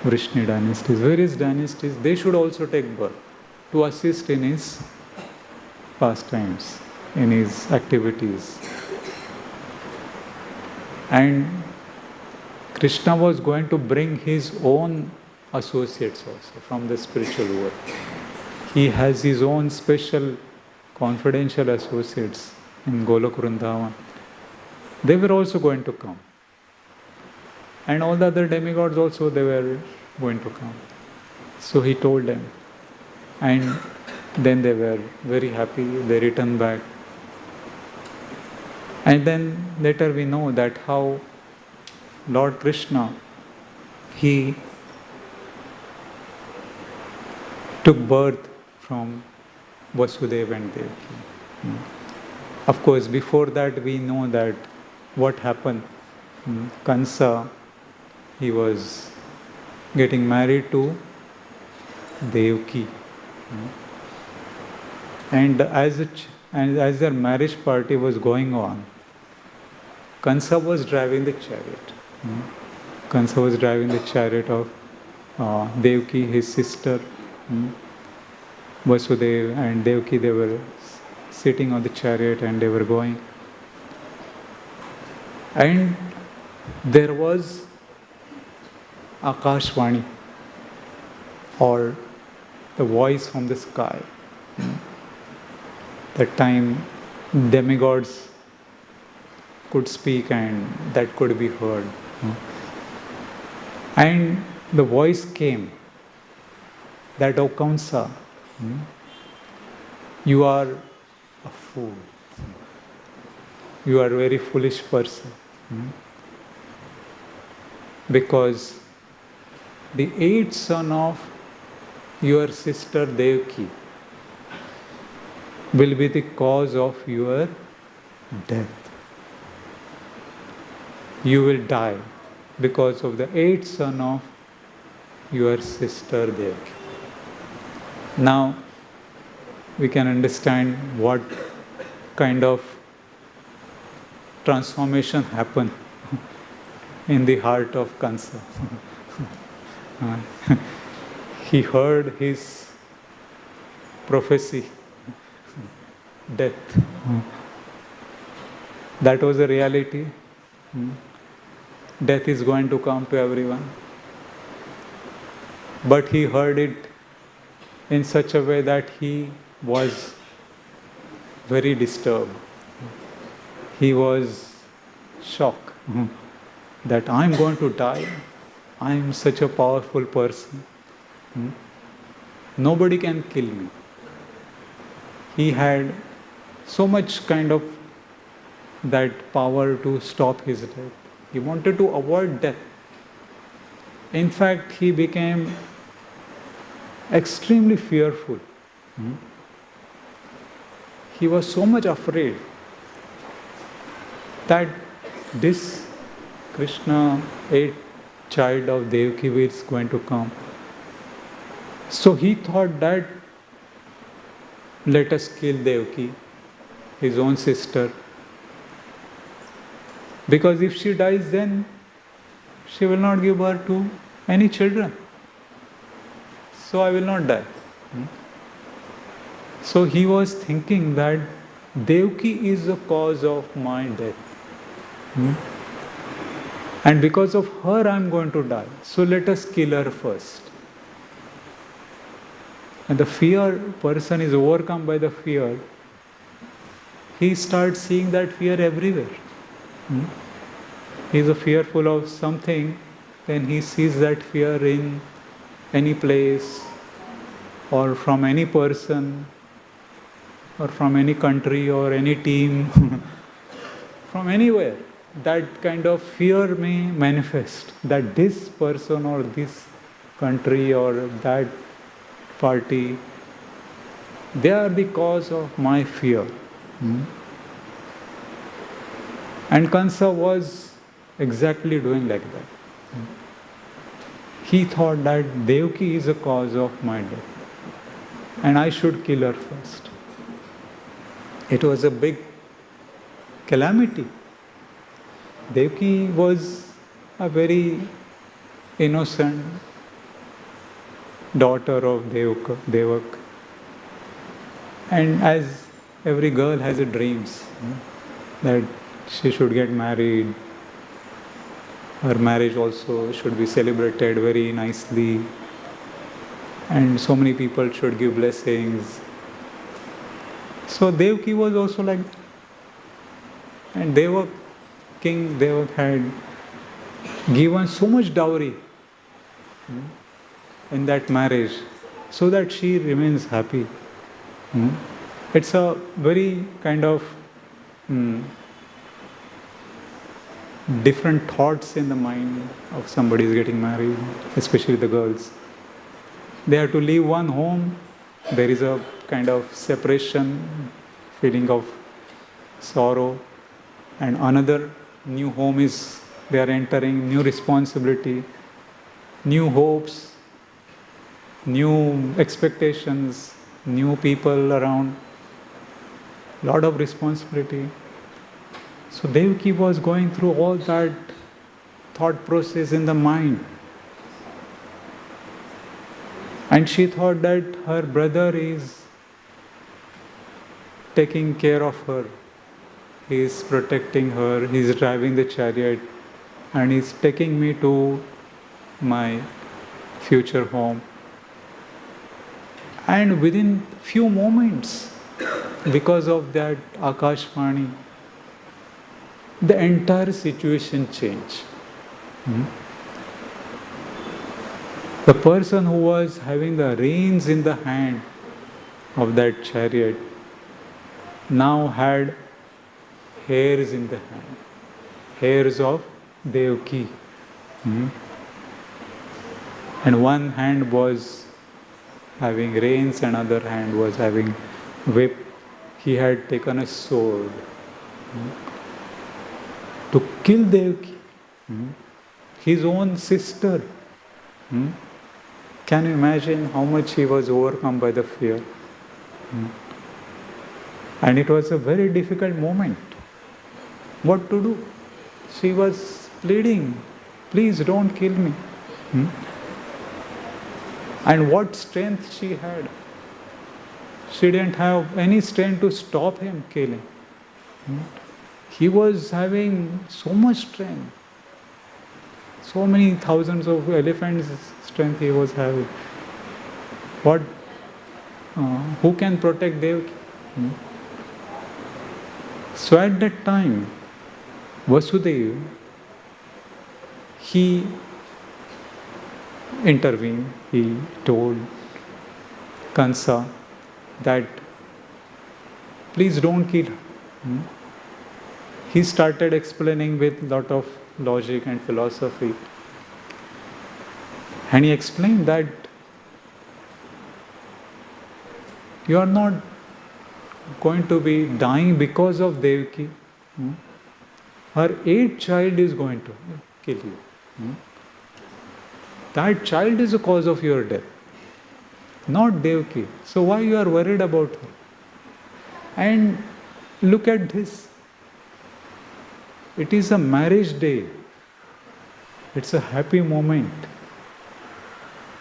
Vrishni dynasties, various dynasties, they should also take birth to assist in his pastimes, in his activities. And Krishna was going to bring his own associates also from the spiritual world. He has his own special confidential associates in Golok Vrindavan. They were also going to come. And all the other demigods also, they were going to come. So he told them. And then they were very happy, they returned back. And then later we know that how Lord Krishna, he took birth from Vasudeva and Devaki. Of course, before that we know that what happened. Kansa, he was getting married to Devaki. And as And as their marriage party was going on, Kansa was driving the chariot. Kansa was driving the chariot of Devaki, his sister, Vasudeva and Devaki. They were sitting on the chariot and they were going. And there was Akashvani, or the voice from the sky. That time demigods could speak and that could be heard. And the voice came that, O Kamsa, you are a fool. You are a very foolish person. Because the eighth son of your sister Devaki will be the cause of your death. You will die because of the eighth son of your sister Devaki. Now we can understand what kind of transformation happened in the heart of Kansa. He heard his prophecy, death. That was a reality. Death is going to come to everyone. But he heard it in such a way that he was very disturbed. He was shocked that I'm going to die. I'm such a powerful person. Nobody can kill me. He had so much kind of that power to stop his death. He wanted to avoid death. In fact, he became extremely fearful. He was so much afraid that this Krishna, eighth child of Devaki, is going to come. So he thought that let us kill Devaki, his own sister, because if she dies, then she will not give birth to any children. So I will not die. So he was thinking that Devaki is the cause of my death. And because of her I am going to die. So let us kill her first. And the fear person is overcome by the fear. He starts seeing that fear everywhere. He is fearful of something, then he sees that fear in any place or from any person or from any country or any team, from anywhere. That kind of fear may manifest, that this person or this country or that party, they are the cause of my fear. And Kansa was exactly doing like that. He thought that Devaki is the cause of my death and I should kill her first. It was a big calamity. Devaki was a very innocent daughter of Devak. And as every girl has a dreams that she should get married, her marriage also should be celebrated very nicely, and so many people should give blessings. So Devaki was also like that. And King Devak had given so much dowry in that marriage so that she remains happy. It's a very kind of different thoughts in the mind of somebody is getting married, especially the girls. They have to leave one home. There is a kind of separation, feeling of sorrow, and another new home is they are entering, new responsibility, new hopes, new expectations, new people around. lot of responsibility. So Devaki was going through all that thought process in the mind. And she thought that her brother is taking care of her. He is protecting her, he is driving the chariot, and he is taking me to my future home. And within few moments, because of that Akashvani, the entire situation changed. The person who was having the reins in the hand of that chariot now had hairs in the hand, hairs of Devaki. And one hand was having reins, and other hand was having whip. He had taken a sword to kill Devaki, his own sister. Can you imagine how much he was overcome by the fear? And it was a very difficult moment. What to do? She was pleading, please don't kill me. And what strength she had. She didn't have any strength to stop him killing. He was having so much strength. So many thousands of elephants' strength he was having. Who can protect Devaki? So at that time, Vasudeva, he intervened. He told Kansa that please don't kill her. He started explaining with a lot of logic and philosophy. And he explained that you are not going to be dying because of Devaki. Her 8th child is going to kill you. That child is the cause of your death, not Devaki. So why you are worried about her? And look at this. It is a marriage day. It's a happy moment.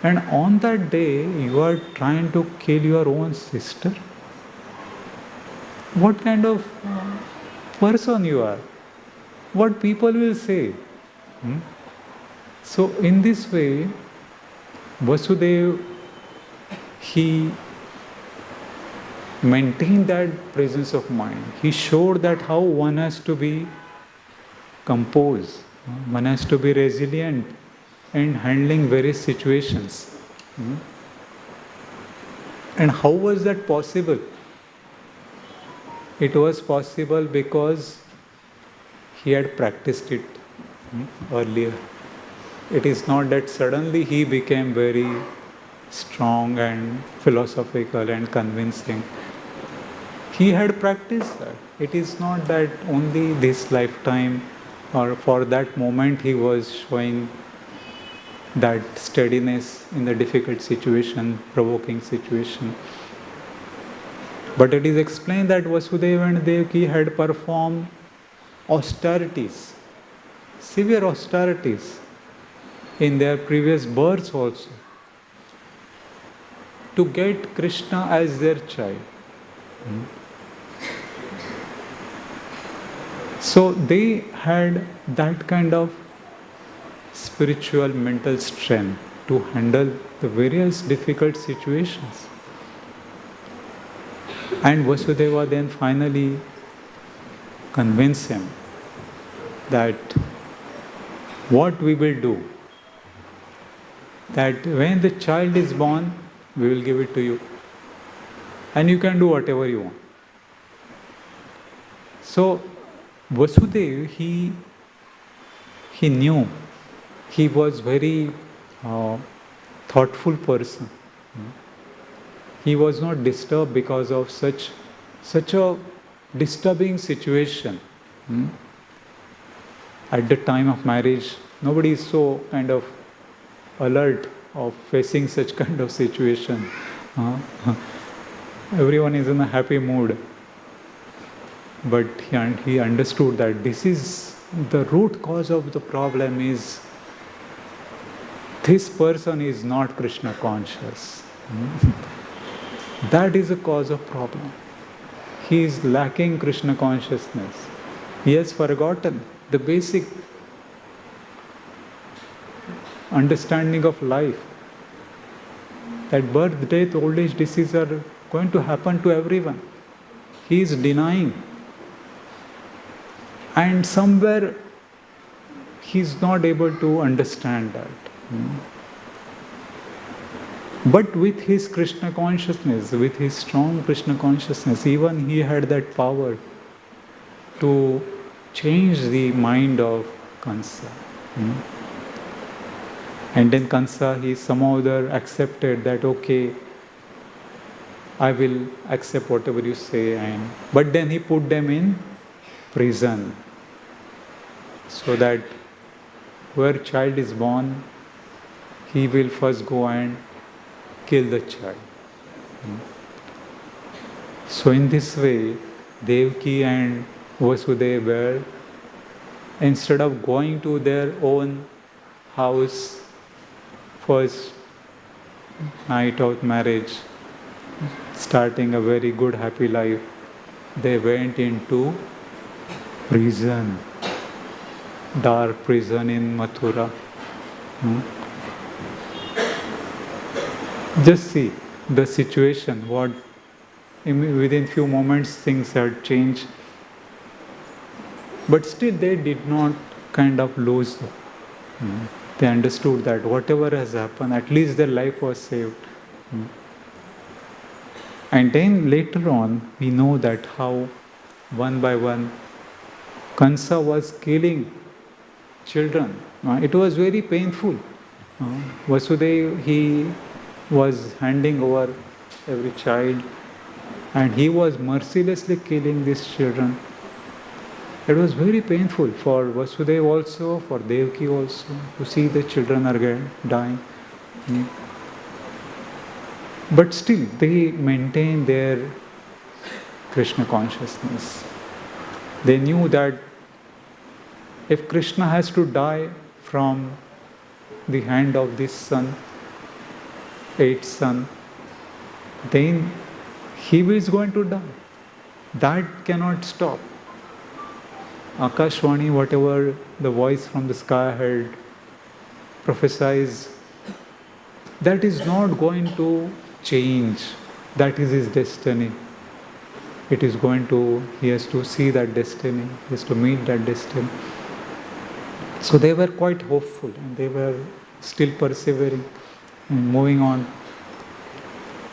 And on that day, you are trying to kill your own sister? What kind of person you are? What people will say? So in this way, Vasudeva, he maintained that presence of mind. He showed that how one has to be composed, one has to be resilient in handling various situations. And how was that possible? It was possible because he had practiced it earlier. It is not that suddenly he became very strong and philosophical and convincing. He had practiced that. It is not that only this lifetime or for that moment he was showing that steadiness in the difficult situation, provoking situation. But it is explained that Vasudeva and Devaki had performed austerities, severe austerities in their previous births also, to get Krishna as their child. So they had that kind of spiritual mental strength to handle the various difficult situations. And Vasudeva then finally convinced him that what we will do, that when the child is born, we will give it to you. And you can do whatever you want. So Vasudeva, he knew, he was very thoughtful person. He was not disturbed because of such a disturbing situation. At the time of marriage, nobody is so kind of alert of facing such kind of situation. Everyone is in a happy mood. But he understood that this is the root cause of the problem is this person is not Krishna conscious. That is the cause of problem. He is lacking Krishna consciousness. He has forgotten the basic understanding of life. That birth, death, old age, disease are going to happen to everyone. He is denying. And somewhere he is not able to understand that. But with his Krishna consciousness, with his strong Krishna consciousness, even he had that power to change the mind of Kansa. And then Kansa, he somehow other accepted that, okay, I will accept whatever you say. But then he put them in prison, so that where child is born, he will first go and kill the child. So in this way, Devaki and Vasudeva were, instead of going to their own house, first night of marriage, starting a very good happy life, they went into prison, dark prison in Mathura. Just see the situation, what within few moments things had changed. But still they did not kind of lose. They understood that whatever has happened, at least their life was saved. And then later on, we know that how one by one Kansa was killing children. It was very painful. Vasudeva, he was handing over every child, and he was mercilessly killing these children. It was very painful for Vasudeva also, for Devaki also, to see the children are dying. But still, they maintained their Krishna consciousness. They knew that if Krishna has to die from the hand of this son, eighth son, then he is going to die. That cannot stop. Akashvani, whatever the voice from the sky had prophesied, that is not going to change. That is his destiny. It is going to, he has to see that destiny, he has to meet that destiny. So they were quite hopeful, and they were still persevering and moving on.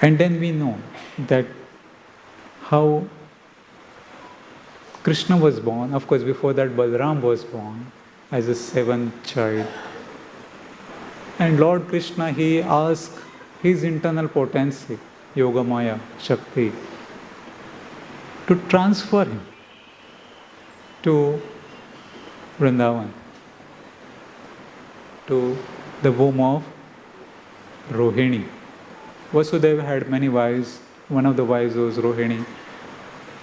And then we know that how Krishna was born. Of course, before that Balaram was born as a seventh child. And Lord Krishna, he asked his internal potency, Yogamaya, Shakti, to transfer him to Vrindavan, to the womb of Rohini. Vasudeva had many wives. One of the wives was Rohini,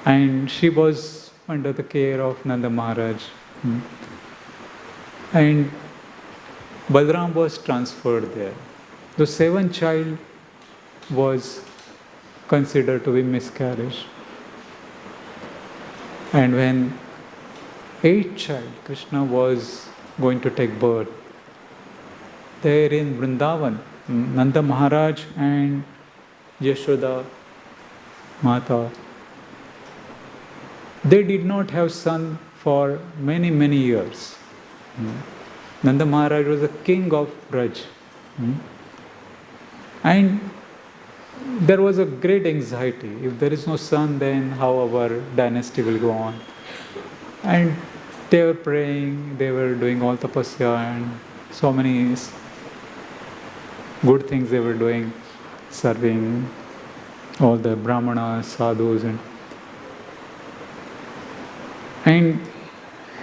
and she was under the care of Nanda Maharaj. And Balaram was transferred there. The seventh child was considered to be miscarriage. And when eighth child, Krishna, was going to take birth, there in Vrindavan, Nanda Maharaj and Yashoda Mata, they did not have son for many, many years. Nanda Maharaj was the king of Braj. And there was a great anxiety. If there is no son, then how our dynasty will go on? And they were praying, they were doing all tapasya and so many good things they were doing, serving all the brahmanas, sadhus, and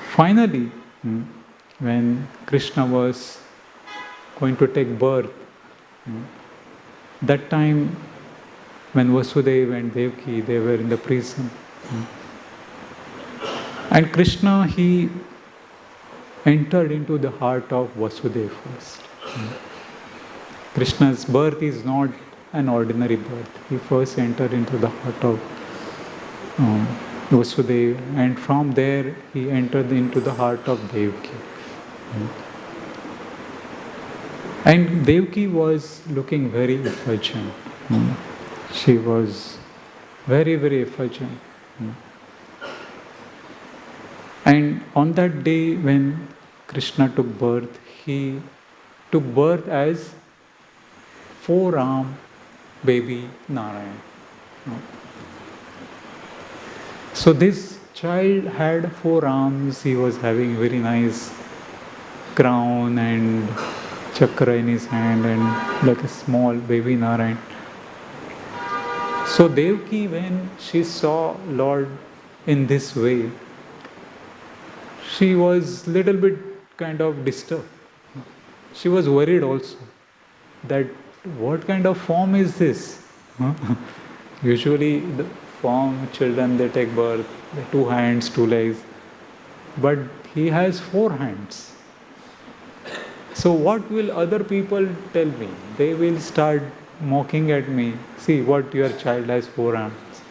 finally, when Krishna was going to take birth, that time when Vasudeva and Devaki, they were in the prison. And Krishna, he entered into the heart of Vasudeva first. Krishna's birth is not an ordinary birth. He first entered into the heart of Vasudeva, and from there he entered into the heart of Devaki. And Devaki was looking very effulgent. She was very, very effulgent. And on that day when Krishna took birth, he took birth as four-armed baby Narayan. So this child had four arms. He was having very nice crown and chakra in his hand and like a small baby Narayan. So Devaki, when she saw Lord in this way, she was little bit kind of disturbed. She was worried also that what kind of form is this? Usually the form children, they take birth, 2 hands, 2 legs, but he has 4 hands. So what will other people tell me? They will start mocking at me. See what your child has 4 arms.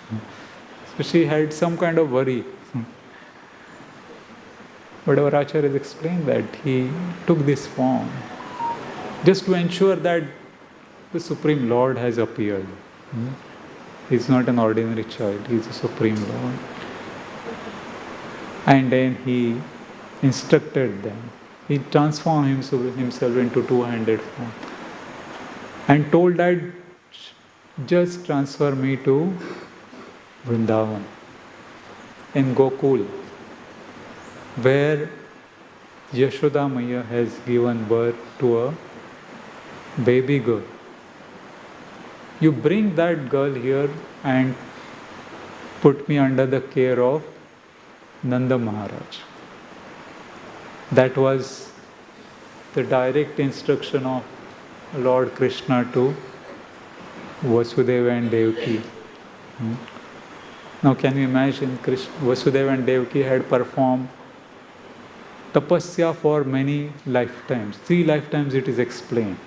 So she had some kind of worry. But our Acharya has explained that he took this form just to ensure that the Supreme Lord has appeared. He is not an ordinary child, he is the Supreme Lord. And then he instructed them. He transformed himself into 2-handed form and told that just transfer me to Vrindavan in Gokul, where Yashoda Maya has given birth to a baby girl. You bring that girl here and put me under the care of Nanda Maharaj. That was the direct instruction of Lord Krishna to Vasudeva and Devaki. Now can you imagine, Vasudeva and Devaki had performed tapasya for many lifetimes. 3 lifetimes it is explained.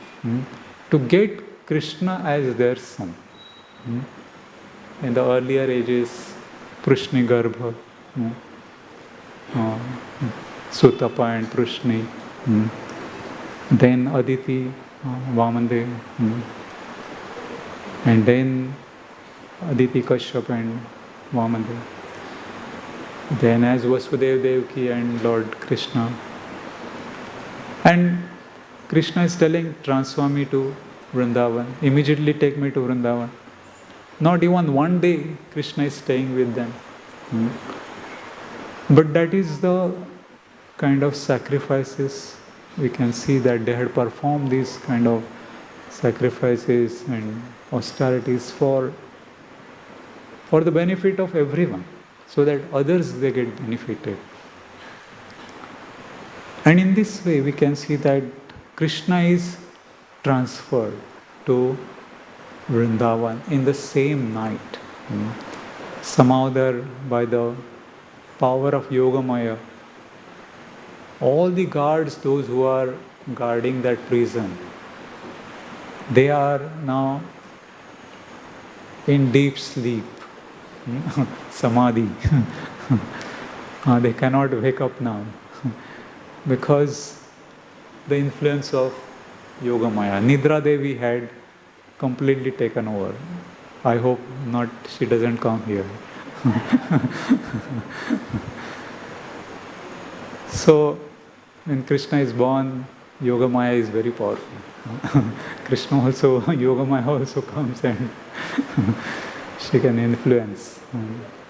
To get Krishna as their son. In the earlier ages, Prishni Garbha, Sutapa and Prishni, then Aditi, Vamandev, and then Aditi Kashyap and Vamandev. Then as Vasudeva Devaki and Lord Krishna. And Krishna is telling, transfer me to Vrindavan, immediately take me to Vrindavan. Not even one day Krishna is staying with them. But that is the kind of sacrifices we can see that they had performed these kind of sacrifices and austerities for the benefit of everyone, so that others they get benefited. And in this way we can see that Krishna is transferred to Vrindavan in the same night. Somehow there, by the power of Yogamaya, all the guards, those who are guarding that prison, they are now in deep sleep, samadhi. They cannot wake up now because the influence of Yogamaya. Nidra Devi had completely taken over. I hope not, she doesn't come here. So, when Krishna is born, Yogamaya is very powerful. Krishna also, Yogamaya also comes and she can influence.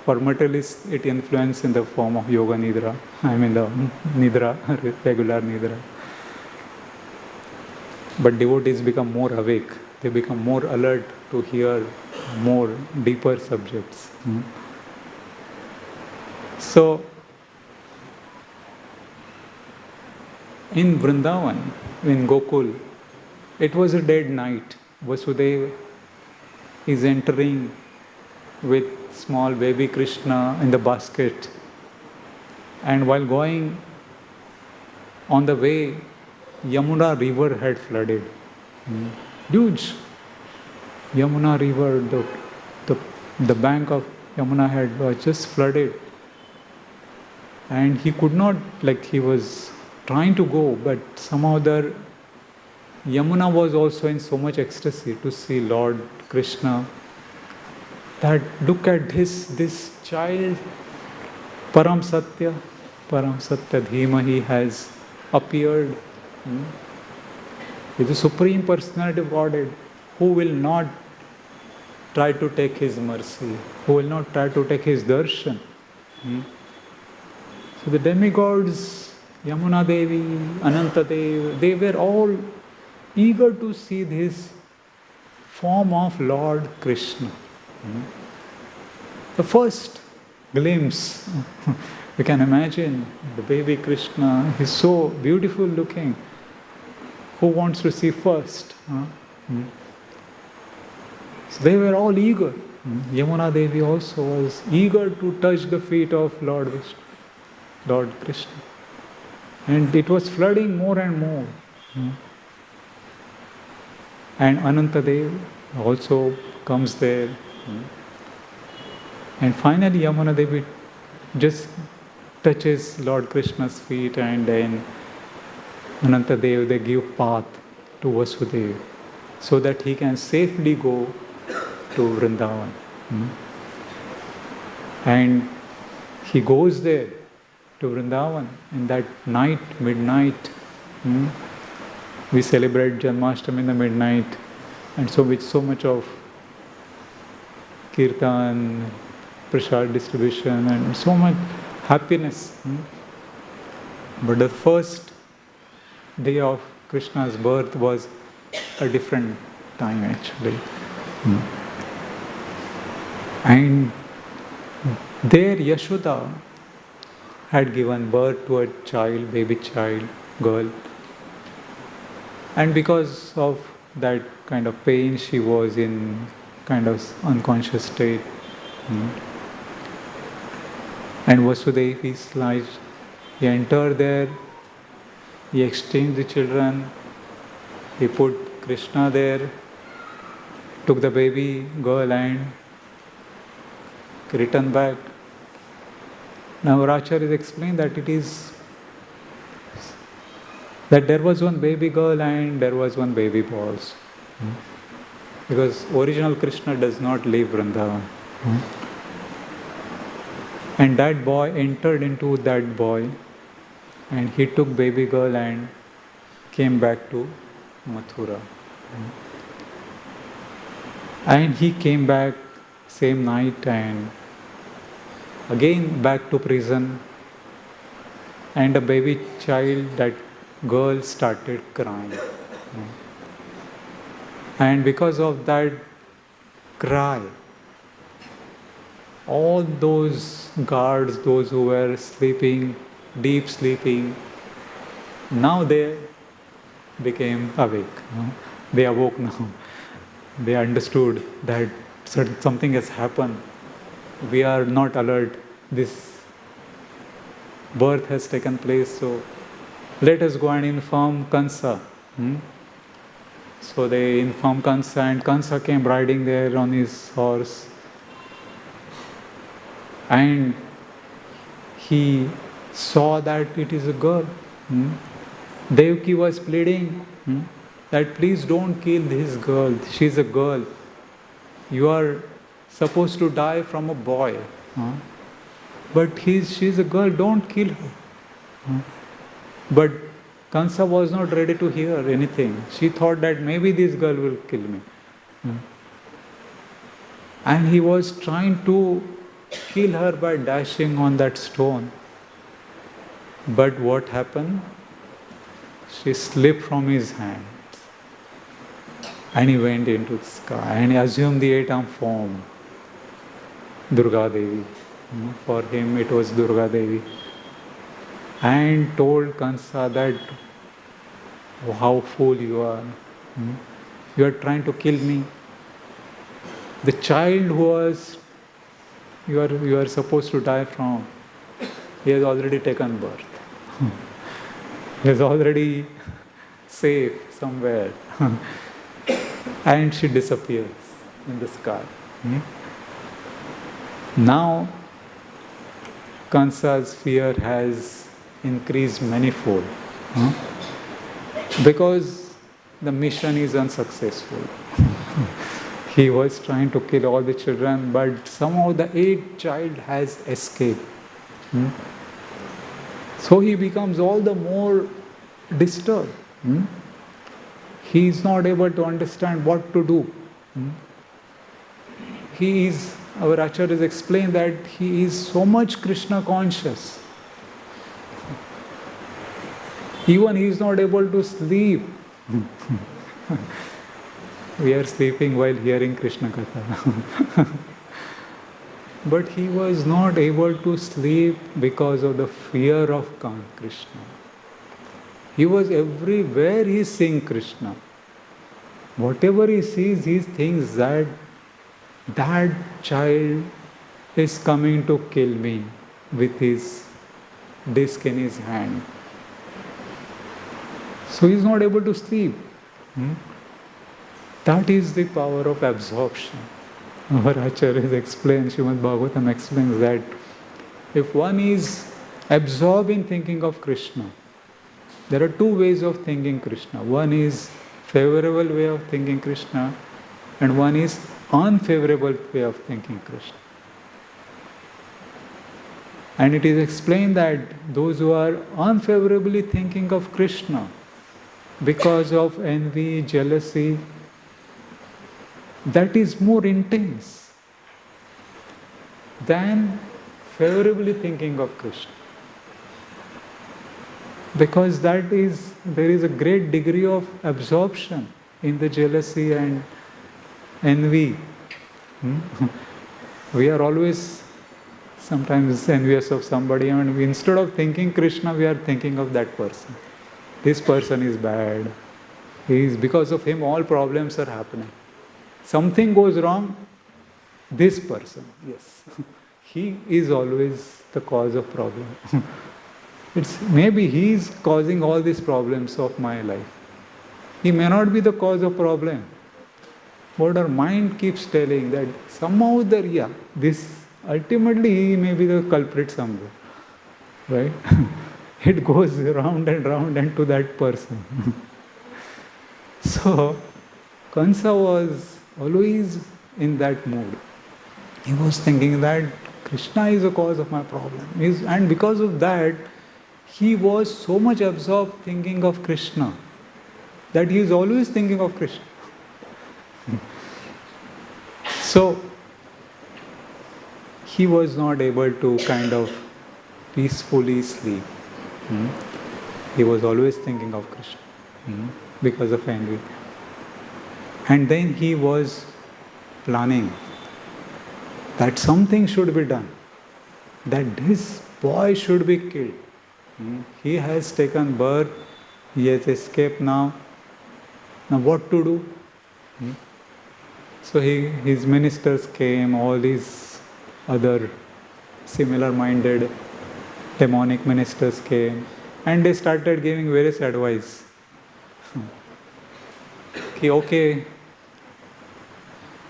For materialists, it influences in the form of Yoga Nidra. I mean the Nidra, regular Nidra. But devotees become more awake. They become more alert to hear more deeper subjects. So, in Vrindavan, in Gokul, it was a dead night. Vasudeva is entering with small baby Krishna in the basket. And while going on the way, Yamuna river had flooded. Huge. Yamuna river, the bank of Yamuna had was just flooded. And he could not, he was trying to go, but somehow Yamuna was also in so much ecstasy to see Lord Krishna, that look at this child, Param Satya Dhimahi has appeared. Is the Supreme Personality of Godhead, who will not try to take his mercy, who will not try to take his darshan. So the demigods, Yamuna Devi, Ananta Devi, they were all eager to see this form of Lord Krishna. The first glimpse, you can imagine the baby Krishna, he's so beautiful looking. Who wants to see first? So they were all eager. Yamuna Devi also was eager to touch the feet of Lord Krishna. And it was flooding more and more. And Ananta Devi also comes there. And finally Yamuna Devi just touches Lord Krishna's feet, and then Ananta Devi, they give path to Vasudeva so that he can safely go to Vrindavan. And he goes there to Vrindavan in that night, midnight. We celebrate Janmashtami in the midnight, and so with so much of kirtan, prasad distribution, and so much happiness. But the first day of Krishna's birth was a different time actually. And there Yashoda had given birth to a child, baby child, girl. And because of that kind of pain, she was in kind of unconscious state. And Vasudeva is like, he entered there, he exchanged the children, he put Krishna there, took the baby girl and returned back. Now Rachar is explained that it is that there was one baby girl and there was one baby boy. Because original Krishna does not leave Vrindavan. And that boy entered into that boy, and he took baby girl and came back to Mathura. And he came back same night and again back to prison. And the baby child, that girl, started crying. And because of that cry, all those guards, those who were sleeping, deep sleeping, now they became awake. They awoke now. They understood that something has happened. We are not alert. This birth has taken place, so let us go and inform Kansa. So they informed Kansa, and Kansa came riding there on his horse. And he saw that it is a girl. Devaki was pleading that please don't kill this girl. She's a girl. You are supposed to die from a boy. But she's a girl, don't kill her. But Kansa was not ready to hear anything. She thought that maybe this girl will kill me. And he was trying to kill her by dashing on that stone. But what happened? She slipped from his hand. And he went into the sky and he assumed the eight-arm form, Durga Devi. For him it was Durga Devi. And told Kansa that, how fool you are. You are trying to kill me. The child who was you are supposed to die from, He has already taken birth. He is already safe somewhere. And she disappears in the sky. Now, Kansa's fear has increased manifold. Because the mission is unsuccessful. He was trying to kill all the children, but somehow the 8th child has escaped. So he becomes all the more disturbed. He is not able to understand what to do. Our Acharyas explained that he is so much Krishna conscious. Even he is not able to sleep. We are sleeping while hearing Krishna Katha. But he was not able to sleep because of the fear of Krishna. He was everywhere he is seeing Krishna. Whatever he sees, he thinks that that child is coming to kill me with his disc in his hand. So he is not able to sleep. That is the power of absorption. Our Acharyas explain, Srimad Bhagavatam explains that if one is absorbed in thinking of Krishna, there are two ways of thinking Krishna. One is favorable way of thinking Krishna, and one is unfavorable way of thinking Krishna. And it is explained that those who are unfavorably thinking of Krishna because of envy, jealousy, that is more intense than favorably thinking of Krishna. Because there is a great degree of absorption in the jealousy and envy. We are always sometimes envious of somebody, and instead of thinking Krishna, we are thinking of that person. This person is bad. Because of him all problems are happening. Something goes wrong, this person, yes, he is always the cause of problem. Maybe he is causing all these problems of my life. He may not be the cause of problem, but our mind keeps telling that somehow ultimately he may be the culprit somewhere, right? It goes round and round and to that person. So, Kansa was always in that mood. He was thinking that Krishna is the cause of my problem. And because of that, he was so much absorbed thinking of Krishna that he is always thinking of Krishna. So, he was not able to kind of peacefully sleep. He was always thinking of Krishna because of envy. And then he was planning that something should be done, that this boy should be killed. He has taken birth, he has escaped now. Now what to do? So his ministers came, all these other similar-minded demonic ministers came, and they started giving various advice. Okay,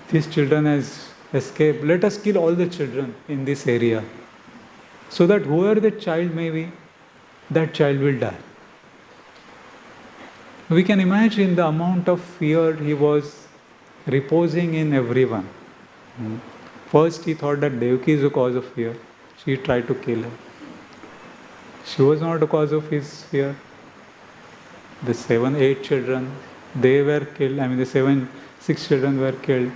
these children has escaped, let us kill all the children in this area, so that whoever the child may be, that child will die. We can imagine the amount of fear he was reposing in everyone. First he thought that Devaki is the cause of fear. She tried to kill him. She was not the cause of his fear. The 7, 8 children, they were killed. The 6 children were killed.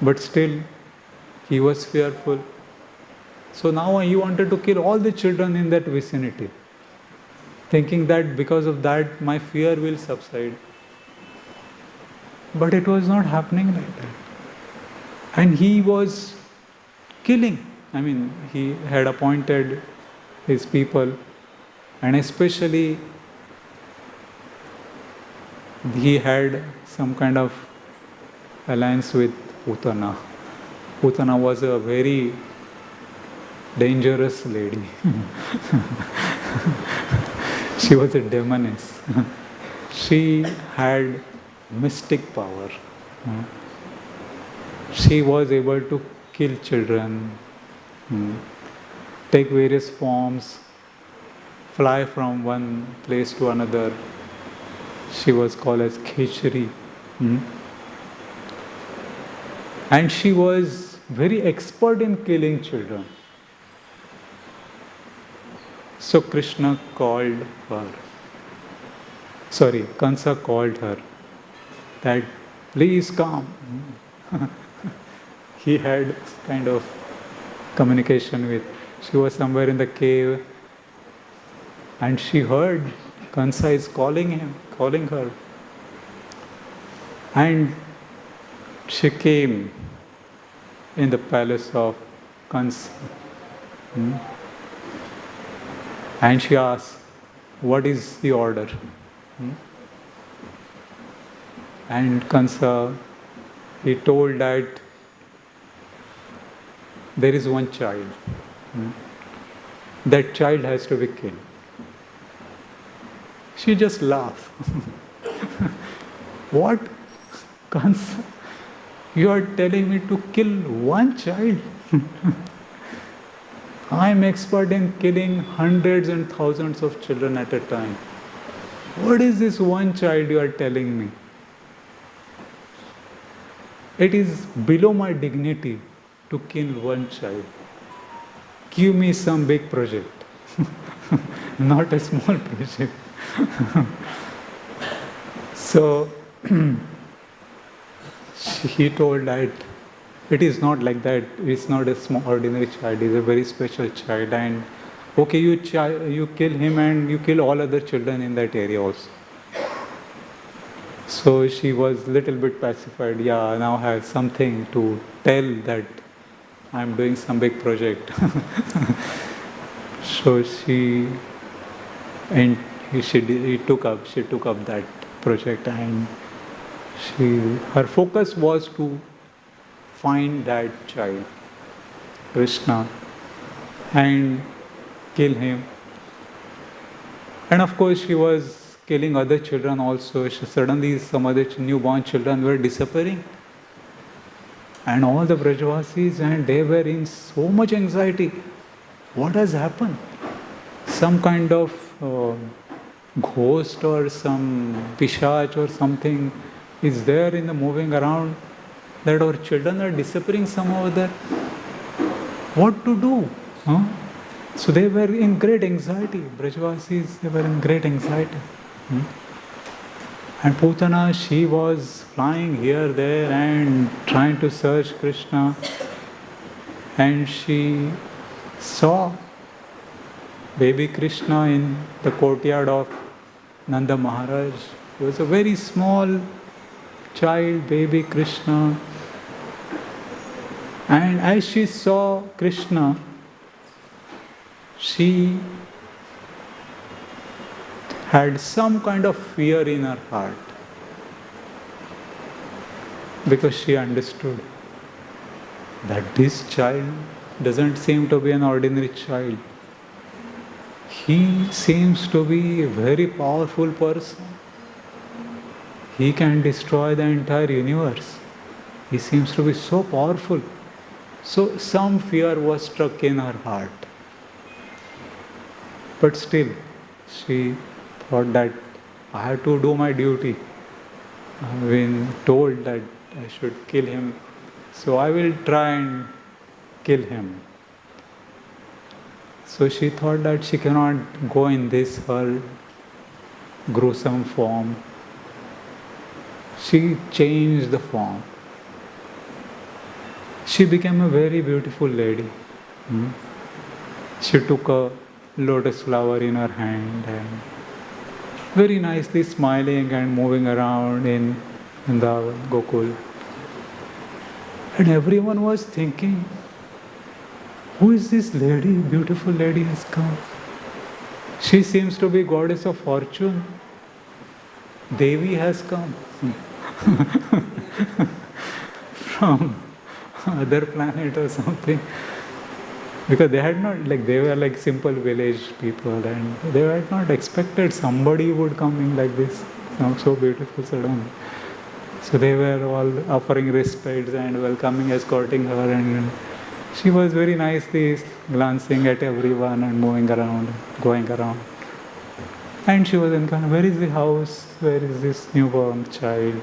But still, he was fearful. So now he wanted to kill all the children in that vicinity, thinking that because of that, my fear will subside. But it was not happening like that. And he was killing. He had appointed his people, and especially he had some kind of alliance with Putana. Putana was a very dangerous lady. She was a demoness. She had mystic power. She was able to kill children, take various forms, fly from one place to another. She was called as Khechari. And she was very expert in killing children. So Krishna called her. Kansa called her that please come. He had kind of communication with. She was somewhere in the cave and she heard Kansa is calling her. And she came in the palace of Kansa. And she asked, what is the order? And Kansa, he told that there is one child. That child has to be killed. She just laughed. What? Kansa, you are telling me to kill one child? I am expert in killing hundreds and thousands of children at a time. What is this one child you are telling me? It is below my dignity to kill one child. Give me some big project, not a small project. So he told that it is not like that. It's not a small ordinary child. It's a very special child. And okay, you kill him and you kill all other children in that area also. So she was little bit pacified. Yeah, now I have something to tell that I'm doing some big project. So she took up that project, and her focus was to find that child, Krishna, and kill him. And of course she was killing other children also. Suddenly some other newborn children were disappearing. And all the Brajavasis, and they were in so much anxiety. What has happened? Some kind of ghost or some pishach or something is there in the moving around, that our children are disappearing somehow there. What to do? So they were in great anxiety. Brajavasis, they were in great anxiety. And Putana, she was flying here, there and trying to search Krishna. And she saw baby Krishna in the courtyard of Nanda Maharaj. He was a very small child, baby Krishna. And as she saw Krishna, she had some kind of fear in her heart, because she understood that this child doesn't seem to be an ordinary child. He seems to be a very powerful person. He can destroy the entire universe. He seems to be so powerful. So some fear was struck in her heart. But still, she thought that I have to do my duty. I've been told that I should kill him, so I will try and kill him. So she thought that she cannot go in this her gruesome form. She changed the form. She became a very beautiful lady. She took a lotus flower in her hand and very nicely smiling and moving around in the Gokul. And everyone was thinking, who is this lady? Beautiful lady has come. She seems to be goddess of fortune. Devi has come from other planet or something. Because they had not, like, they were like simple village people, and they had not expected somebody would come in like this, so beautiful suddenly. So they were all offering respects and welcoming, escorting her, and she was very nicely glancing at everyone and moving around, going around. And she was inquiring, where is the house? Where is this newborn child?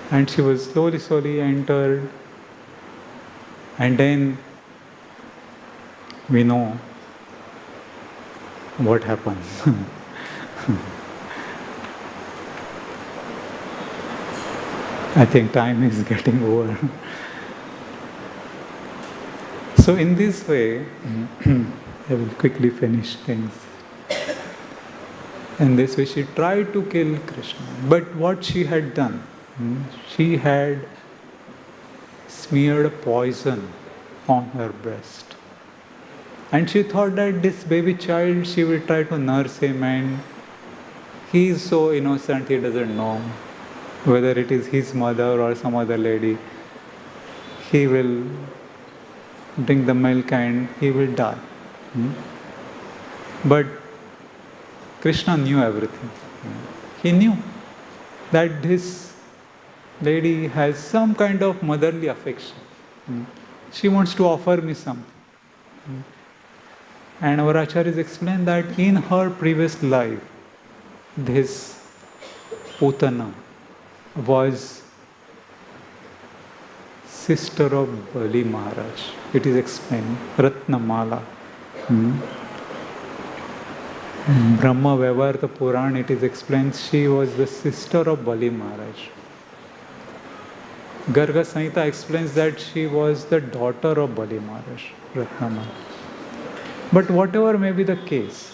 And she was slowly entered. And then we know what happened. I think time is getting over. So in this way, I will quickly finish things. In this way, she tried to kill Krishna. But what she had done, she had smeared poison on her breast. And she thought that this baby child, she will try to nurse him, and he is so innocent, he doesn't know whether it is his mother or some other lady. He will drink the milk and he will die. But Krishna knew everything. He knew that this lady has some kind of motherly affection. She wants to offer me something. And our acharyas explained that in her previous life, this Putana was sister of Bali Maharaj. It is explained, Ratnamala. Brahma Vaivarta Purana, it is explained, she was the sister of Bali Maharaj. Garga Samhita explains that she was the daughter of Bali Maharaj, Ratnamala. But whatever may be the case,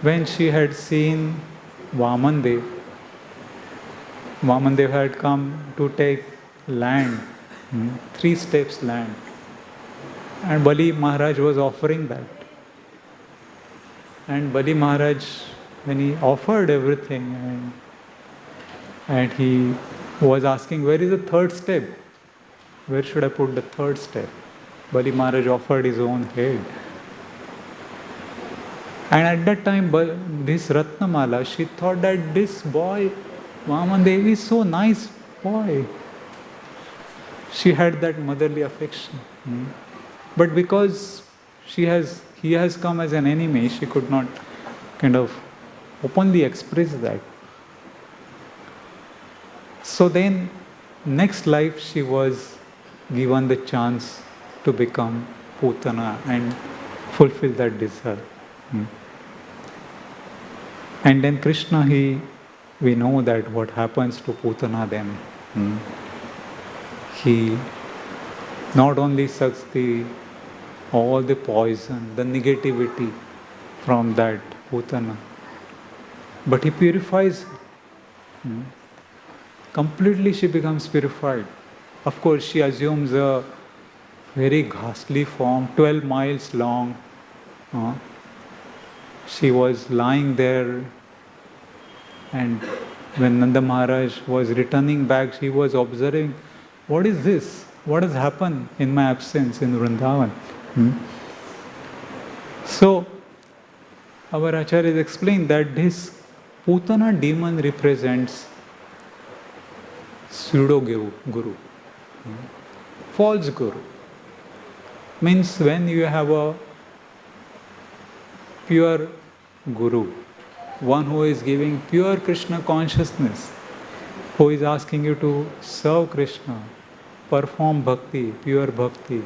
when she had seen Vamandev had come to take land, 3 steps land, and Bali Maharaj was offering that. And Bali Maharaj, when he offered everything, and he was asking, where is the 3rd step? Where should I put the 3rd step? Bali Maharaj offered his own head. And at that time, this Ratnamala, she thought that this boy, Vamandev, is so nice boy. She had that motherly affection. But because he has come as an enemy, she could not kind of openly express that. So then, next life she was given the chance to become Putana and fulfill that desire. And then Krishna, we know that what happens to Putana then. He not only sucks all the poison, the negativity from that Putana, but he purifies her. Completely she becomes purified. Of course, she assumes a very ghastly form, 12 miles long. She was lying there, and when Nanda Maharaj was returning back, he was observing, what is this? What has happened in my absence in Vrindavan? So, our acharyas explained that this Putana demon represents pseudo guru, false guru. Means when you have a pure guru, one who is giving pure Krishna consciousness, who is asking you to serve Krishna, perform bhakti, pure bhakti,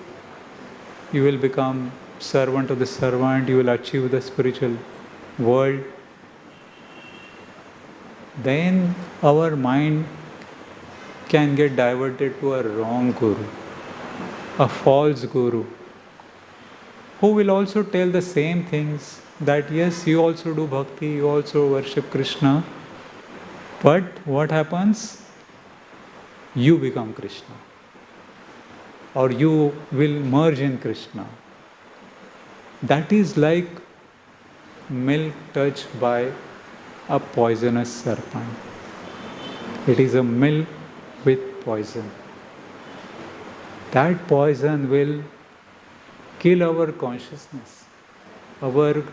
you will become servant of the servant, you will achieve the spiritual world. Then our mind can get diverted to a wrong guru, a false guru, who will also tell the same things, that yes, you also do bhakti, you also worship Krishna, but what happens? You become Krishna, or you will merge in Krishna. That is like milk touched by a poisonous serpent. It is a milk with poison. That poison will kill our consciousness. Our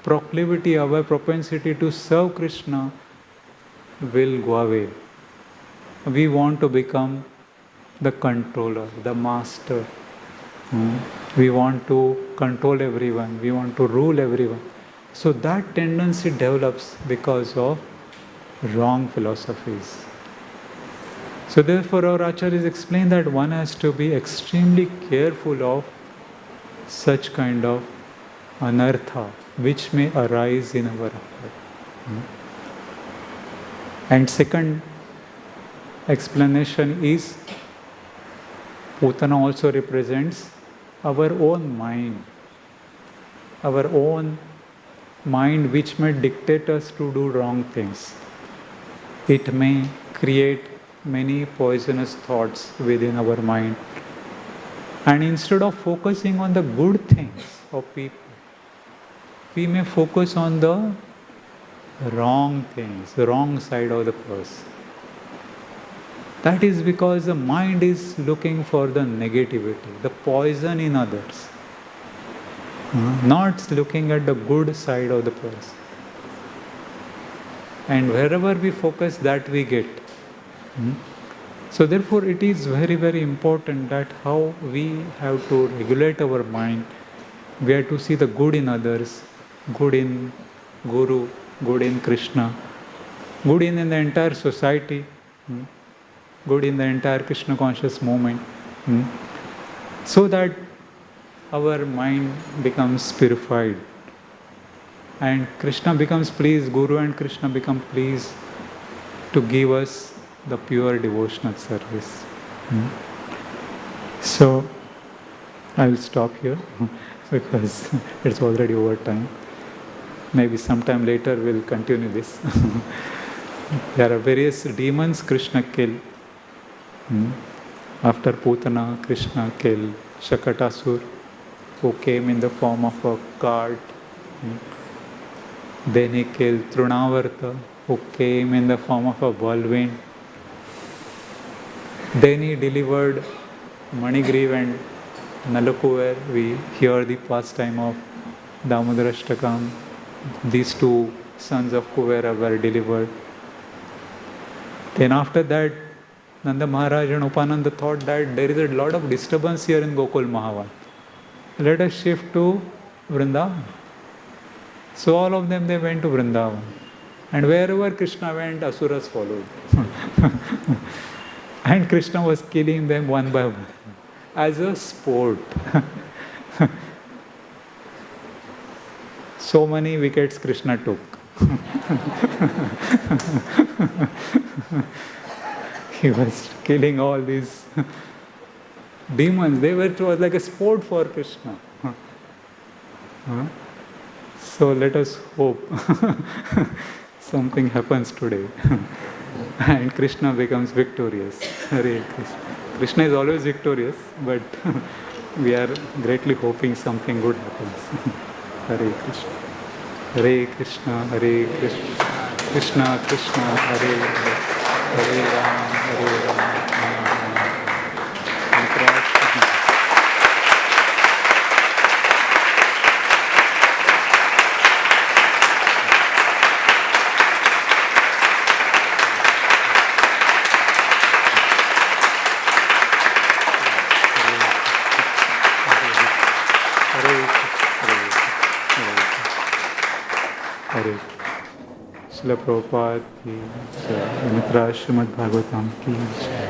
proclivity, our propensity to serve Krishna will go away. We want to become the controller, the master. We want to control everyone. We want to rule everyone. So that tendency develops because of wrong philosophies. So therefore our acharyas explain that one has to be extremely careful of such kind of anartha which may arise in our heart. And second explanation is Putana also represents our own mind. Our own mind which may dictate us to do wrong things. It may create many poisonous thoughts within our mind. And instead of focusing on the good things of people, we may focus on the wrong things, the wrong side of the person. That is because the mind is looking for the negativity, the poison in others, not looking at the good side of the person. And wherever we focus, that we get. So therefore it is very, very important that how we have to regulate our mind. We have to see the good in others, good in Guru, good in Krishna, good in the entire society, good in the entire Krishna conscious movement, so that our mind becomes purified and Krishna becomes pleased, Guru and Krishna become pleased to give us the pure devotional service. So I will stop here because it's already over time. Maybe sometime later we'll continue this. There are various demons Krishna killed. After Putana, Krishna killed Shakatasur, who came in the form of a cart. Then he killed Trunavarta, who came in the form of a whirlwind. Then he delivered Manigriv and Nalakuver. We hear the pastime of Damodarashtakam. These two sons of Kuvera were delivered. Then after that, Nanda Maharaj and Upananda thought that there is a lot of disturbance here in Gokul Mahavan. Let us shift to Vrindavan. So all of them, they went to Vrindavan. And wherever Krishna went, Asuras followed. And Krishna was killing them one by one as a sport. So many wickets Krishna took. He was killing all these demons. It was like a sport for Krishna. So let us hope something happens today and Krishna becomes victorious. Hare Krishna. Krishna is always victorious, but we are greatly hoping something good happens. Hare Krishna. Hare Krishna, Hare Krishna, Krishna Krishna, Hare Hare, Hare Ram, Hare Ram, Ram Ram. Hare Srila Prabhupada ki jai. Mitra Srimad Bhagavatam ki jai.